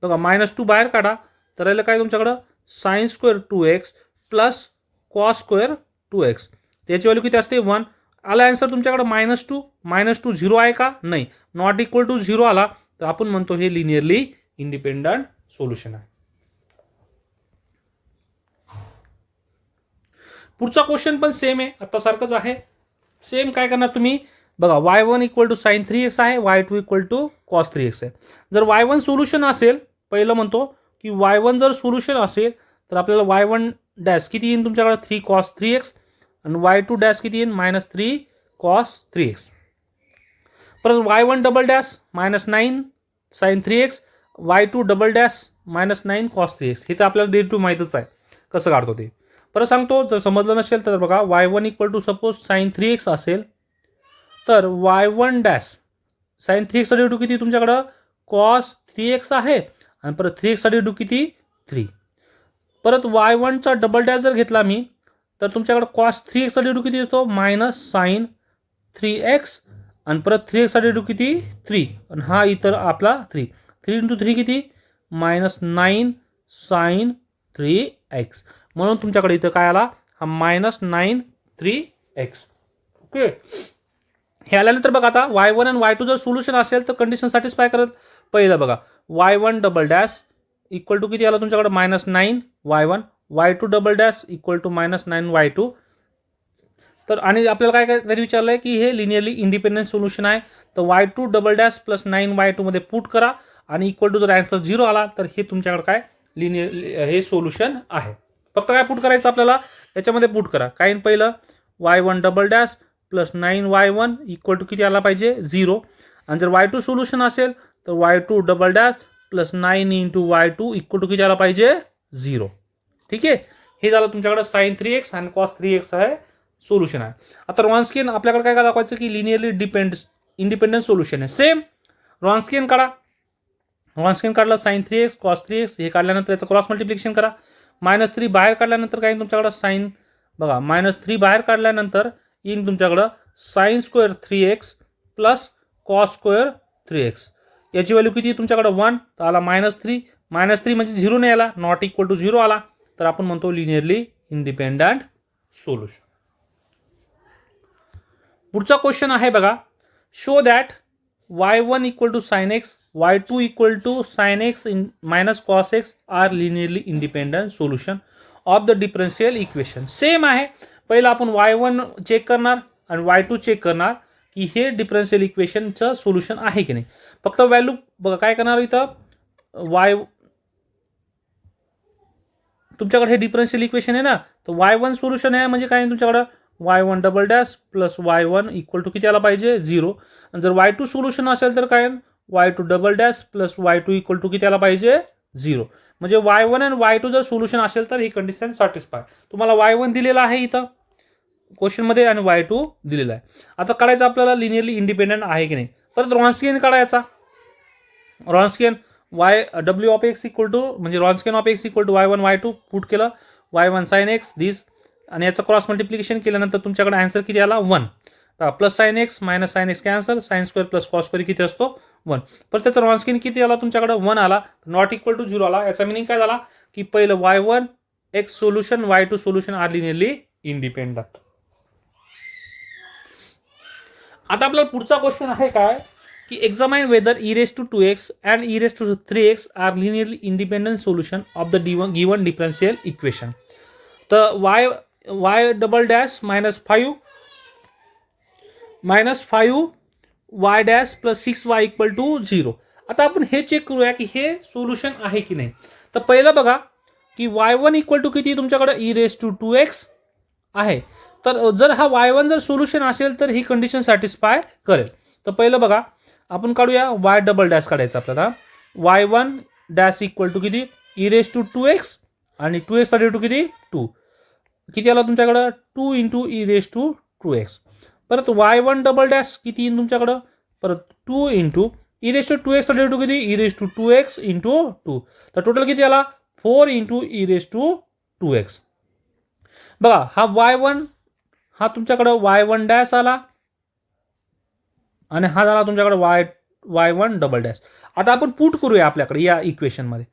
बघा, मायनस 2 बाहेर काढा तर राहिलं काय तुमच्याकडं sin square 2x plus cos square 2x. त्याची व्हॅल्यू किती असते 1. आला आन्सर तुमच्याकडे -2 0 आहे का, नाही, नॉट इक्वल टू 0 आला तर आपण म्हणतो हे लिनियरली इंडिपेंडंट सोल्युशन आहे. पुढचा क्वेश्चन पण सेम आहे, आता सारखंच आहे. सेम काय करणार तुम्ही बघा, y1 equal to sin 3x आहे, y2 equal to cos 3x आहे. जर y1 सोल्युशन असेल, पहिलं म्हणतो की y1 जर सोल्युशन असेल तर आपल्याला y1 डॅश किती येईल तुमच्याकडे 3 cos 3x आणि y2 डॅश किती येईल -3 cos 3x. परत y1 double dash -9 sin 3x y2 double dash -9 cos 3x. हे तर आपल्याला डेरिव्हेटिव्ह माहीतच आहे कसं काढतो ते. परत सांगतो, जर समजलं नसेल तर बघा, y1 equal to suppose sin 3x असेल तर y1 डॅश sin 3x चा डेरिव्हेटिव्ह किती तुमच्याकडं cos 3x आहे आणि परत 3x चा डेरिव्हेटिव्ह किती 3. परत y1 चा डबल डॅश जर घेतला मी तर तुमच्याकडे cos 3x चा डेरिव्हेटिव्ह किती येतो -sin 3x आणि परत 3x चा डेरिव्हेटिव्ह किती 3 आणि हा इतर आपला 3 इंटू 3 किती -9 sin 3x. म्हणून तुमच्याकडे इथं काय आला हा -9 3x. ओके, हे आल्यानंतर बघा आता y1 आणि y2 जर सोल्युशन असेल तर कंडिशन सॅटिस्फाय करत. पहिलं बघा y1 double dash equal to किती आला तुमच्याकडे -9 y1 y2 double dash equal to -9 y2. तर आणि आपल्याला काय काय तरी विचारलं आहे की हे लिनियरली इंडिपेंडंट सोल्युशन आहे, तर y2 double dash plus 9 y2 मध्ये पुट करा आणि इक्वल टू जर आन्सर 0 आला तर हे तुमच्याकडे काय लिनियर हे सोल्युशन आहे. फक्त काय पुट करायचं आपल्याला याच्यामध्ये पुट करा. काय पहिलं y1 double dash plus 9 y1 equal to किती आला पाहिजे 0, आणि जर y2 सोल्युशन असेल तर y2 double dash plus 9 into y2 equal to किती आला पाहिजे 0. ठीक आहे, हे झालं तुमच्याकडे sin 3x आणि cos 3x आहे सोल्युशन आहे. आता रॉन्स्कियन आपल्याकडे काय दाखवायचं की लिनियरली इंडिपेंडंट सोल्युशन आहे. सेम रॉन्स्कियन काढा, रॉन्स्कियन काढला sin 3x cos 3x, हे काढल्यानंतर याचं क्रॉस मल्टिप्लिकेशन करा. -3 बाहेर काढल्यानंतर काय तुमच्याकडं साइन बघा -3 बाहेर काढल्यानंतर येईल तुमच्याकडं sin square 3x plus cos square 3x. याची व्हॅल्यू किती तुमच्याकडं 1 तर आला -3 म्हणजे 0 नाही आला, नॉट इक्वल टू 0 आला तर आपण म्हणतो लिनियरली इंडिपेंडंट सोल्युशन. पुढचा क्वेश्चन आहे बघा, show that y1 equal to sin x y2 equal to sin x minus cos x are linearly independent solution of the differential equation. Same आहे, पहिला आपण y1 चेक करणार आणि y2 चेक करणार की हे डिफरन्शियल इक्वेशनचं सोल्युशन आहे की नाही. फक्त व्हॅल्यू बघा काय करणार इथं तुमच्याकडे हे डिफरन्शियल इक्वेशन आहे ना, तर y1 सोल्युशन आहे म्हणजे काय तुमच्याकडे y1 double dash plus y1 equal to किती आला पाहिजे 0, आणि जर y2 सोल्युशन असेल तर काय y2 double dash plus y2 equal to किती आला पाहिजे 0. म्हणजे y1 आणि y2 जर सोल्युशन असेल तर ही कंडिशन सॅटिस्फाय. तुम्हाला y1 दिलेला आहे इथं क्वेश्चनमध्ये आणि y2 दिलेला आहे. आता काढायचं आपल्याला लिनियरली इंडिपेंडंट आहे की नाही. परत रॉन्स्कियन काढायचा, Wronskian w of x equal to म्हणजे Wronskian of x equal to y1 y2 put केलं y1 sin x दिस, आणि याचं क्रॉस मल्टिप्लिकेशन केल्यानंतर तुमच्याकडे आन्सर किती आला 1. Plus sin x minus sin x cancel, sin square plus cos square किती असतो 1. परत त्याचा रॉन्स्कियन किती आला तुमच्याकडे 1 आला, नॉट इक्वल टू 0 आला. याचा मिनिंग काय झाला की पहिलं y1 x solution y2 solution are linearly independent. आता आपल्याला पुढचा क्वेश्चन आहे काय की examine whether e⁻² and e⁻³ are linearly independent solution of the given differential equation. तर y double dash -5 y dash plus 6y equal to 0. आता आपण हे चेक करूया की हे सोल्युशन आहे की नाही. तर पहिलं बघा की y1 इक्वल टू किती तुमच्याकडे e⁻² आहे, तर जर हा y1 जर सोल्युशन असेल तर ही कंडिशन सॅटिस्फाय करेल. तर पहिलं बघा आपण काढूया y डबल डॅश काढायचं आपल्याला, y1 डॅश इक्वल टू किती ई रेस टू 2x आणि 2x चा डेरिव्हेटिव्ह किती 2. किती आला तुमच्याकडं 2 into e raise to 2x. परत y1 डबल डॅश किती येईल तुमच्याकडं परत 2 into e raise to 2x चा डेरिव्हेटिव्ह किती e raise to 2x into 2. तर टोटल किती आला 4 into e raise to 2x. बघा हा y1 हा तुमच्याकडं y1 डॅश आला आणि हा झाला तुमच्याकडे y1 डबल डॅश. आता आपण पुट करूया आपल्याकडे या इक्वेशनमध्ये.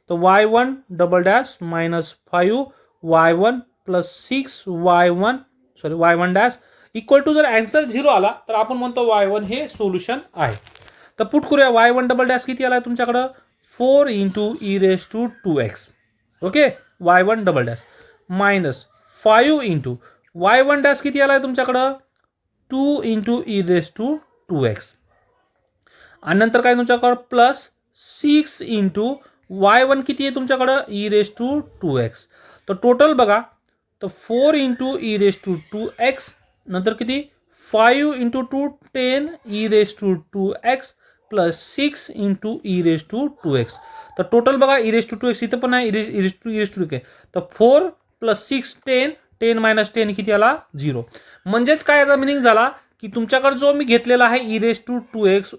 तर y1 double dash minus 5y1 प्लस 6y1 डॅश इक्वल टू जर आन्सर 0 आला तर आपण म्हणतो y1 हे सोल्युशन आहे. तर पुट करूया y1 डबल डॅश किती आला तुमच्याकडं 4 into e raise to 2x. Okay y1 double dash minus 5 into y1 dash किती आला तुमच्याकडं 2 into e raise to 2x आणि नंतर काय तुमच्याकडं प्लस 6 इंटू y1 किती आहे तुमच्याकडं ई रेस टू 2x. तर टोटल बघा तर 4 into e raise to 2x नंतर किती 5 into 2 10 e raise to 2x plus 6 into e raise to 2x. तर टोटल बघा ई रेस टू 2x इथं पण आहे ई रेस टू तर 4 प्लस 6 10 मायनस 10 किती आला 0. म्हणजेच काय याचा मिनिंग झाला की तुमच्याकडे जो मी घेतलेला आहे e raise to 2x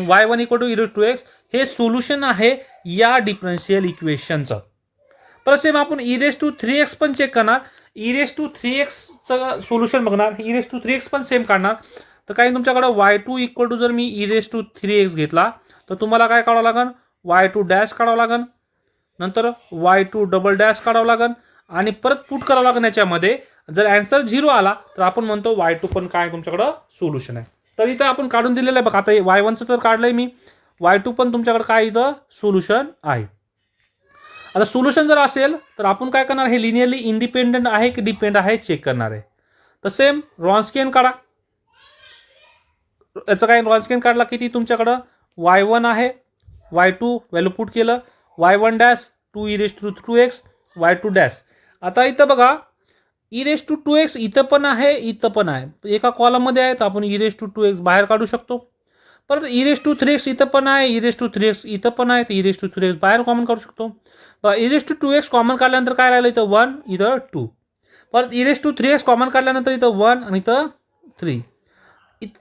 y1 equal to e raise to 2x हे सोल्युशन आहे या डिफरन्शियल इक्वेशनचं. परत सेम आपण ई रेस टू 3x पण चेक करणार. ई रेस टू 3xचं सोल्युशन बघणार. ई रेस टू 3x पण सेम काढणार. तर काही तुमच्याकडे y2 इक्वल टू जर मी ई रेस टू 3x घेतला तर तुम्हाला काय काढावं लागेल y2 डॅश काढावं लागेल नंतर y2 डबल डॅश काढावं लागेल आणि परत पुट करावं लागेल याच्यामध्ये. जर आन्सर 0 आला तर आपण म्हणतो y2 पण काय तुमच्याकडं सोल्युशन आहे. तर इथं आपण काढून दिलेलं आहे बघा. आता y1चं तर काढलंय मी y2 पण तुमच्याकडे काय इथं सोल्युशन आहे. आता सोल्युशन जर असेल तर आपण काय करणार हे लिनियरली इंडिपेंडंट आहे की डिपेंड आहे चेक करणार आहे. तर सेम रॉन्स्कियन काढा. याचं काय रॉन्स्कियन काढला किती तुमच्याकडं y1 आहे y2 व्हॅल्यू पुट केलं y1 dash 2 e raise to 2x y2 dash. आता इथं बघा ई रेस टू 2x इथं पण आहे इथं पण आहे. एका कॉलममध्ये आहे तर आपण ई रेस टू 2x बाहेर काढू शकतो. परत ई रेस टू 3x इथं पण आहे ई रेस टू 3x इथं पण आहे तर ई रेस टू 3x बाहेर कॉमन काढू शकतो. E raise to 2x common काढल्यानंतर काय राहिलं इथं 1 इथं 2. परत E raise to 3x common काढल्यानंतर इथं 1 आणि इथं 3.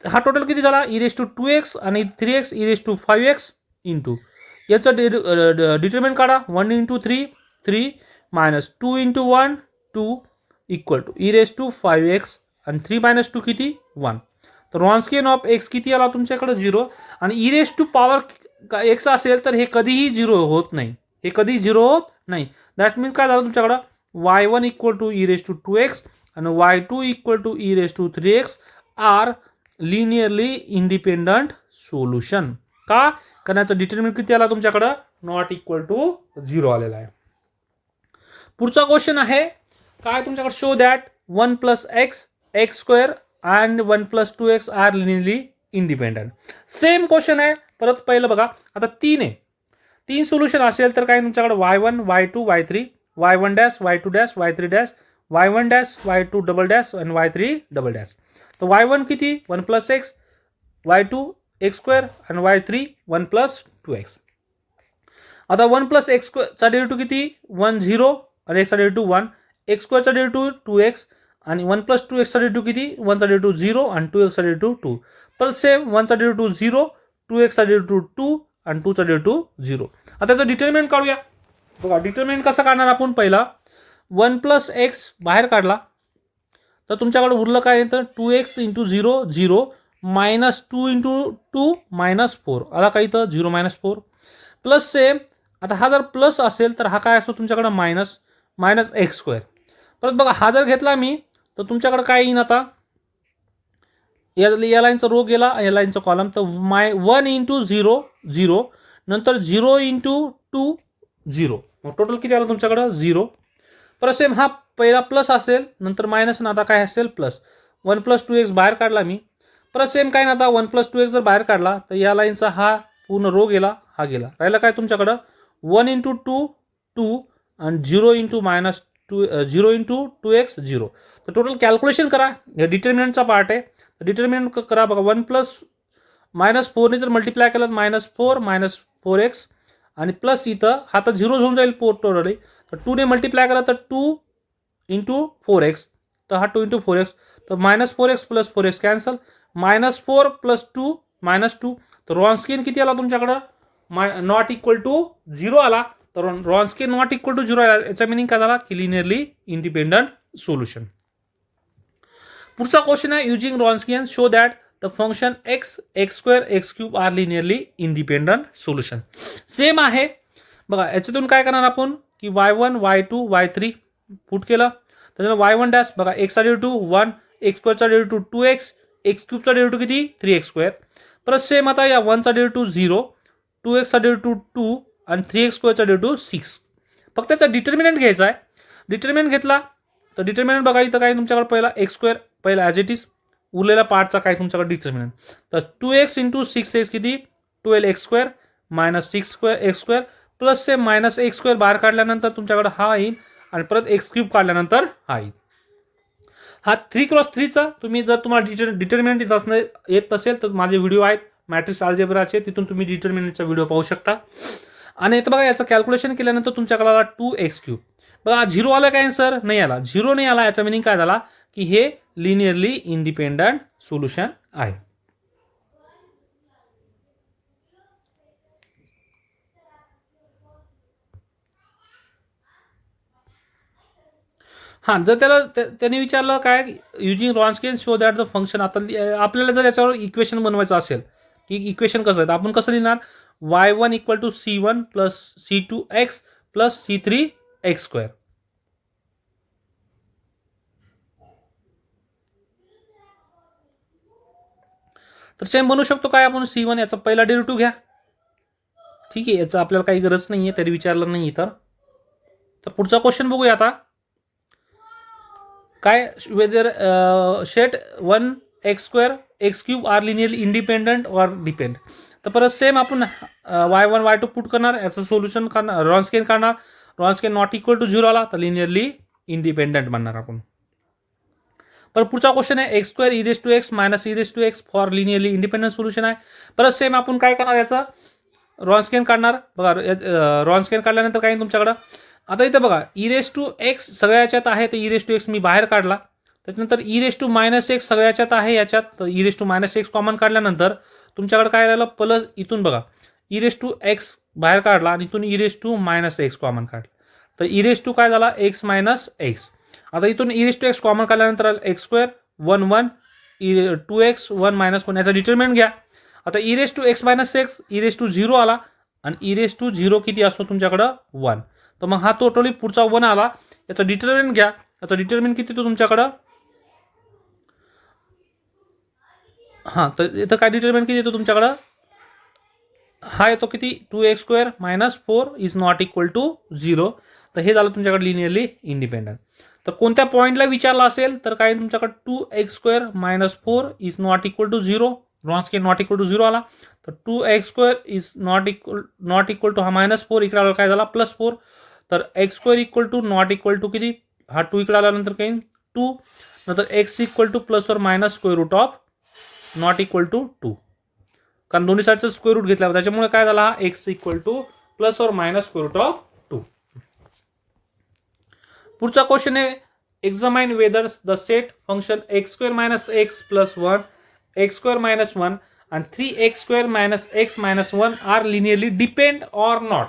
हा टोटल किती झाला ई रेस टू 2x आणि 3x e raise to 5x into याचं डिटर्मिनंट काढा 1 into 3 minus 2 into 1 2 equal to e raise to 5x आणि 3 मायनस 2 किती 1. तर रॉन्स्कियन ऑफ x किती आला तुमच्याकडे 0 आणि e raise to power x असेल तर हे कधीही 0 होत नाही. हे कधी 0 होत नाही. दॅट मीन्स काय झालं तुमच्याकडं y1 equal to e raise to 2x आणि y2 equal to e raise to 3x are linearly independent solution. का करण्याचं डिटर्मिनंट किती आला तुमच्याकडं नॉट इक्वल टू 0 आलेला आहे. पुढचा क्वेश्चन आहे काय तुमच्याकडे show that 1 plus x square and 1 plus 2x are linearly independent. सेम क्वेश्चन आहे. परत पहिलं बघा आता 3 सोल्युशन असेल तर काय तुमच्याकडे y1 y2 y3 y1 dash y2 dash y3 dash y1 dash y2 double dash आणि y3 डबल डॅश. तर y1 किती 1 plus x y2 x square आणि y3 1 प्लस 2x. आता 1 प्लस x चा डेरिव्हेटिव्ह किती 1 0 आणि x चा डेरिव्हेटिव्ह 1 x स्क्वेअरचा डेरिव्हेटिव्ह 2x आणि 1 प्लस 2x चा डेरिव्हेटिव्ह किती 1 चा डेरिव्हेटिव्ह 0 आणि 2x चा डेरिव्हेटिव्ह 2. परत सेम 1 चा डेरिव्हेटिव्ह 0 2x चा डेरिव्हेटिव्ह 2 आणि 2 चा डेरिव्हेटिव्ह 0. आता त्याचं डिटर्मिनंट काढूया. बघा डिटर्मिनंट कसं काढणार आपण पहिला 1 प्लस x बाहेर काढला तर तुमच्याकडे उरलं काय येतं 2x into 0 0 minus 2 into 2 minus 4 आला काय इथं 0 मायनस 4 प्लस सेम. आता हा जर प्लस असेल तर हा काय असतो तुमच्याकडे मायनस एक्स स्क्वेअर. परत बघा हा जर घेतला मी तर तुमच्याकडे काय येईन आता या लाईनचा रो गेला या लाईनचा कॉलम तर 1 इंटू 0 0 नंतर 0 इंटू 2 0 मग टोटल किती आलं तुमच्याकडं 0. परत सेम हा पहिला प्लस असेल नंतर मायनस ना आता काय असेल प्लस 1 प्लस 2x बाहेर काढला मी. परत सेम काय ना आता 1 प्लस 2x जर बाहेर काढला तर या लाईनचा हा पूर्ण रो गेला हा गेला राहिला काय तुमच्याकडं 1 इंटू 2 2 आणि 0 इंटू मायनस 0 इंटू 2x 0. तर टोटल कॅल्क्युलेशन करा. या डिटर्मिनंटचा पार्ट आहे. डिटर्मिनंट करा बघा 1 प्लस मायनस 4ने जर मल्टिप्लाय केलं मायनस 4 मायनस 4x आणि प्लस इथं हा तर 0 होऊन जाईल टोटली. तर 2 ने मल्टिप्लाय करा तर 2 इंटू 4x, तर हा 2 इंटू 4x, तर -4x plus 4x cancel, -4 plus 2 -2. तर रॉन्स्कियन किती आला तुमच्याकडं? नॉट इक्वल टू 0 आला. तर रॉन्स्कियन नॉट इक्वल टू 0 आला. याचा मिनिंग काय झाला की लिनियरली इंडिपेंडंट सोल्युशन. पुढचा क्वेश्चन आहे using Wronskian show that the function x x square x cube are linearly independent solution. Same आहे बघा. याच्यातून काय करणार आपण की y1 y2 y3 पुट केलं. त्याच्यानंतर y1 डॅश बघा एक्सचा डेरिव्हेटिव्ह 1, एक्स स्क्वेअरचा डेरिव्हेटिव्ह 2x, एक्स क्यूबचा डेरिव्हेटिव्ह किती 3x स्क्वेअर. परत सेम आता या 1चा डेरिव्हेटिव्ह 0, 2x चा डेरिव्हेटिव्ह 2 आणि 3x स्क्वेअरचा डेरिव्हेटिव्ह 6. फक्त त्याचा डिटर्मिनंट घ्यायचा आहे. डिटर्मिनंट घेतला तर डिटर्मिनंट बघा इथं काय तुमच्याकडे पहिला एक्स स्क्वेअर पहिला ॲज इट इज, उरलेला पार्टचा काय तुमच्याकडे डिटर्मिनंट. तर 2x इंटू 6x किती 12x square minus 6 square x square plus say minus x square बाहेर काढल्यानंतर तुमच्याकडे हा येईल आणि परत एक्स क्यूब काढल्यानंतर हा येईल. हा 3x3चा तुम्ही जर तुम्हाला डिटर्मिनंट येत नसेल तर माझे व्हिडिओ आहेत मॅट्रिक्स अल्जेब्राचे, तिथून तुम्ही डिटर्मिनंटचा व्हिडिओ पाहू शकता. आणि इथं बघा याचं कॅल्क्युलेशन केल्यानंतर तुमच्याकडे आला 2x क्यूब. बघा 0 आला काय आन्सर? नाही आला. 0 नाही आला. याचा मिनिंग काय झाला की हे लिनियरली इंडिपेंडंट सोल्युशन आहे. हां, जर त्याने विचारलं काय using Wronskian show that the function. आता आपल्याला जर याच्यावर इक्वेशन बनवायचं असेल की इक्वेशन कसं आहे तर आपण कसं लिहिणार y1 equal to c1 plus c2x plus c3x square. तर सेम बनवू शकतो काय आपण c1 याचा पहिला डेरिव्हेटिव्ह घ्या. ठीक आहे, याचं आपल्याला काही गरज नाही आहे, तरी विचारलं नाही तर पुढचा क्वेश्चन बघूया आता. काय whether set 1x square x cube are linearly independent or depend. तर परत सेम आपण y1 y2 पुट करणार, याचं सोल्युशन करणार, रॉन्स्कियन काढणार. रॉन्स्कियन नॉट इक्वल टू 0 आला तर लिनियरली इंडिपेंडंट बनणार आपण. पण पुढचा क्वेश्चन आहे x square e raise to x minus e raise to x for linearly independent solution आहे. परत सेम आपण काय करणार याचा रॉन्स्कियन काढणार. बघा रॉन्स्कियन काढल्यानंतर काय तुमच्याकडं आता इथं बघा ई रेस टू एक्स सगळ्या याच्यात आहे तर ई रेस टू एक्स मी बाहेर काढला. त्याच्यानंतर e raise to minus x सगळ्या याच्यात आहे याच्यात, तर e raise to minus x common काढल्यानंतर तुमच्याकडे काय राहिलं प्लस. इथून बघा ई रेस टू एक्स बाहेर काढला आणि इथून e raise to minus x common काढला तर ई रेस टू काय झाला एक्स मायनस एक्स. आता इथून e raise to x common काढल्यानंतर एक्स स्क्वेअर 1 1 2x 1 मायनस 1 याचा डिटर्मिनंट घ्या. आता e raise to x minus x e raise to 0 आला आणि ई रेस टू 0 किती असतो तुमच्याकडं 1. तर मग हा टोटली पुढचा 1 आला. याचा डिटर्मिनंट घ्या. याचा डिटर्मिनंट किती येतो तुमच्याकडं हां, तर इथं काय डिटर्मिनंट किती येतो तुमच्याकडं हा येतो किती 2x square minus 4 is not equal to 0. तर हे झालं तुमच्याकडे लिनियरली इंडिपेंडंट. तर कोणत्या पॉईंटला विचारला असेल तर काय तुमच्याकडे 2x square minus 4 is not equal to 0, रॉन्स्कियन नॉट इक्वल टू 0 आला. तर 2x square is not equal to हा मायनस 4 इकडे आला काय झाला प्लस 4. तर x square equal to not equal to किती हा 2 इकडे आल्यानंतर काही 2. नंतर x equal to plus or minus square root of not equal to 2, कारण दोन्ही साईडचं स्क्वेअर रूट घेतला त्याच्यामुळे काय झाला हा x equal to plus or minus square root of 2. पुढचा क्वेश्चन आहे examine whether the set function x square minus x plus 1 x square minus 1 आणि 3x square minus x minus 1 are linearly depend or not.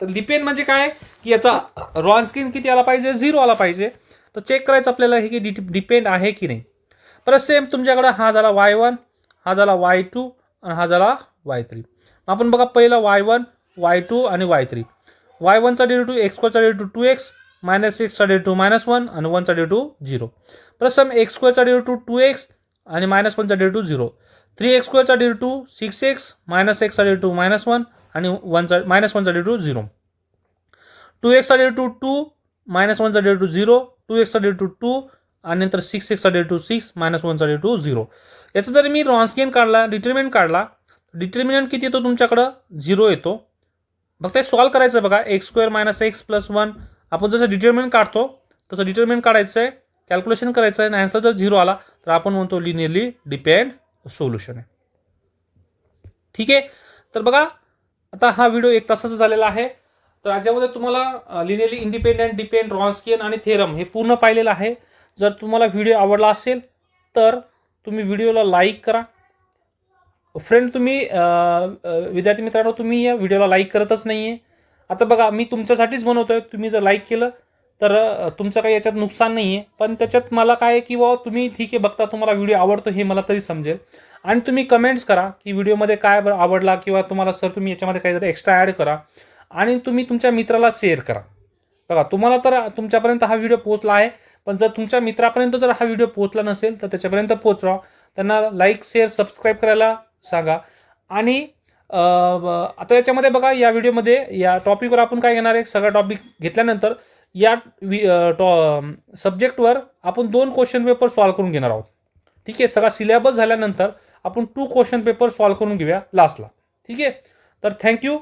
तर depend म्हणजे काय की याचा रॉन्स्कियन किती आला पाहिजे 0 आला पाहिजे. तर चेक करायचं आपल्याला हे की डिपेंड आहे की नाही. परत सेम तुमच्याकडे हा झाला y1 हा झाला y2 आणि हा झाला y3. आपण बघा पहिला y1 y2 आणि y3. y1चा डेरिव्हेटिव्ह एक्स स्क्वेअरचा डेरिव्हेटिव्ह 2x मायनस एक्सचा डेरिव्हेटिव्ह मायनस 1 आणि 1चा डेरिव्हेटिव्ह 0. परत सेम एक्स स्क्वेअरचा डेरिव्हेटिव्ह 2x आणि मायनस 1चा डेरिव्हेटिव्ह 0. 3x स्क्वेअरचा डेरिव्हेटिव्ह 6x मायनस एक्सचा डेरिव्हेटिव्ह मायनस 1 आणि मायनस 1चा डेरिव्हेटिव्ह 0. 2xचा डेरिव्हेटिव्ह 2 मायनस 1चा डेरिव्हेटिव्ह 0, 2xचा डेरिव्हेटिव्ह 2 आणि नंतर 6xचा डेरिव्हेटिव्ह 6 मायनस 1चा डेरिव्हेटिव्ह 0. याचा जर मी रॉन्स्कियन काढला डिटर्मिनंट काढला डिटर्मिनंट किती येतो तुमच्याकडं 0 येतो. फक्त सॉल्व करायचं बघा x square minus x plus 1 आपण जसं डिटर्मिनंट काढतो तसं डिटर्मिनंट काढायचं आहे, कॅल्क्युलेशन करायचं आहे आणि आन्सर जर 0 आला तर आपण म्हणतो लिनियरली डिपेंड सोल्युशन आहे. ठीक आहे. तर बघा आता हा व्हिडिओ 1 तासाचा झालेला आहे. तर याच्यामध्ये तुम्हाला लिनिअरली इंडिपेंडेंट, डिपेंड, रॉन्स्कियन आणि थेरम हे पूर्ण पाहिलेलं आहे. जर तुम्हाला व्हिडिओ आवडला असेल तर तुम्ही व्हिडिओला लाईक करा. फ्रेंड तुम्ही विद्यार्थी मित्रांनो, तुम्ही या व्हिडिओला लाईक करतच नाही आहे. आता बघा, मी तुमच्यासाठीच बनवतोय. तुम्ही जर लाईक केलं तर तुमचं काही याच्यात नुकसान नाही आहे. पण त्याच्यात मला काय आहे की बाबा तुम्ही ठीक आहे बघता, तुम्हाला व्हिडिओ आवडतो हे मला तरी समजेल. आणि तुम्ही कमेंट्स करा की व्हिडिओमध्ये काय आवडला, किंवा तुम्हाला सर तुम्ही याच्यामध्ये काहीतरी एक्स्ट्रा ॲड करा. आणि तुम्ही तुमच्या मित्राला शेअर करा. बघा, तुम्हाला तर तुमच्यापर्यंत हा व्हिडिओ पोहोचला आहे, पण जर तुमच्या मित्रापर्यंत जर हा व्हिडिओ पोहोचला नसेल तर त्याच्यापर्यंत पोहोचवा. त्यांना लाईक, शेअर, सबस्क्राईब करायला सांगा. आणि आता याच्यामध्ये बघा, या व्हिडिओमध्ये या टॉपिकवर आपण काय घेणार आहे, सगळा टॉपिक घेतल्यानंतर या सब्जेक्टवर आपण 2 क्वेश्चन पेपर सॉल्व्ह करून घेणार आहोत. ठीक आहे, सगळा सिलेबस झाल्यानंतर आपण 2 क्वेश्चन पेपर सॉल्व्ह करून घेऊया लास्टला. ठीक आहे, तर थँक्यू.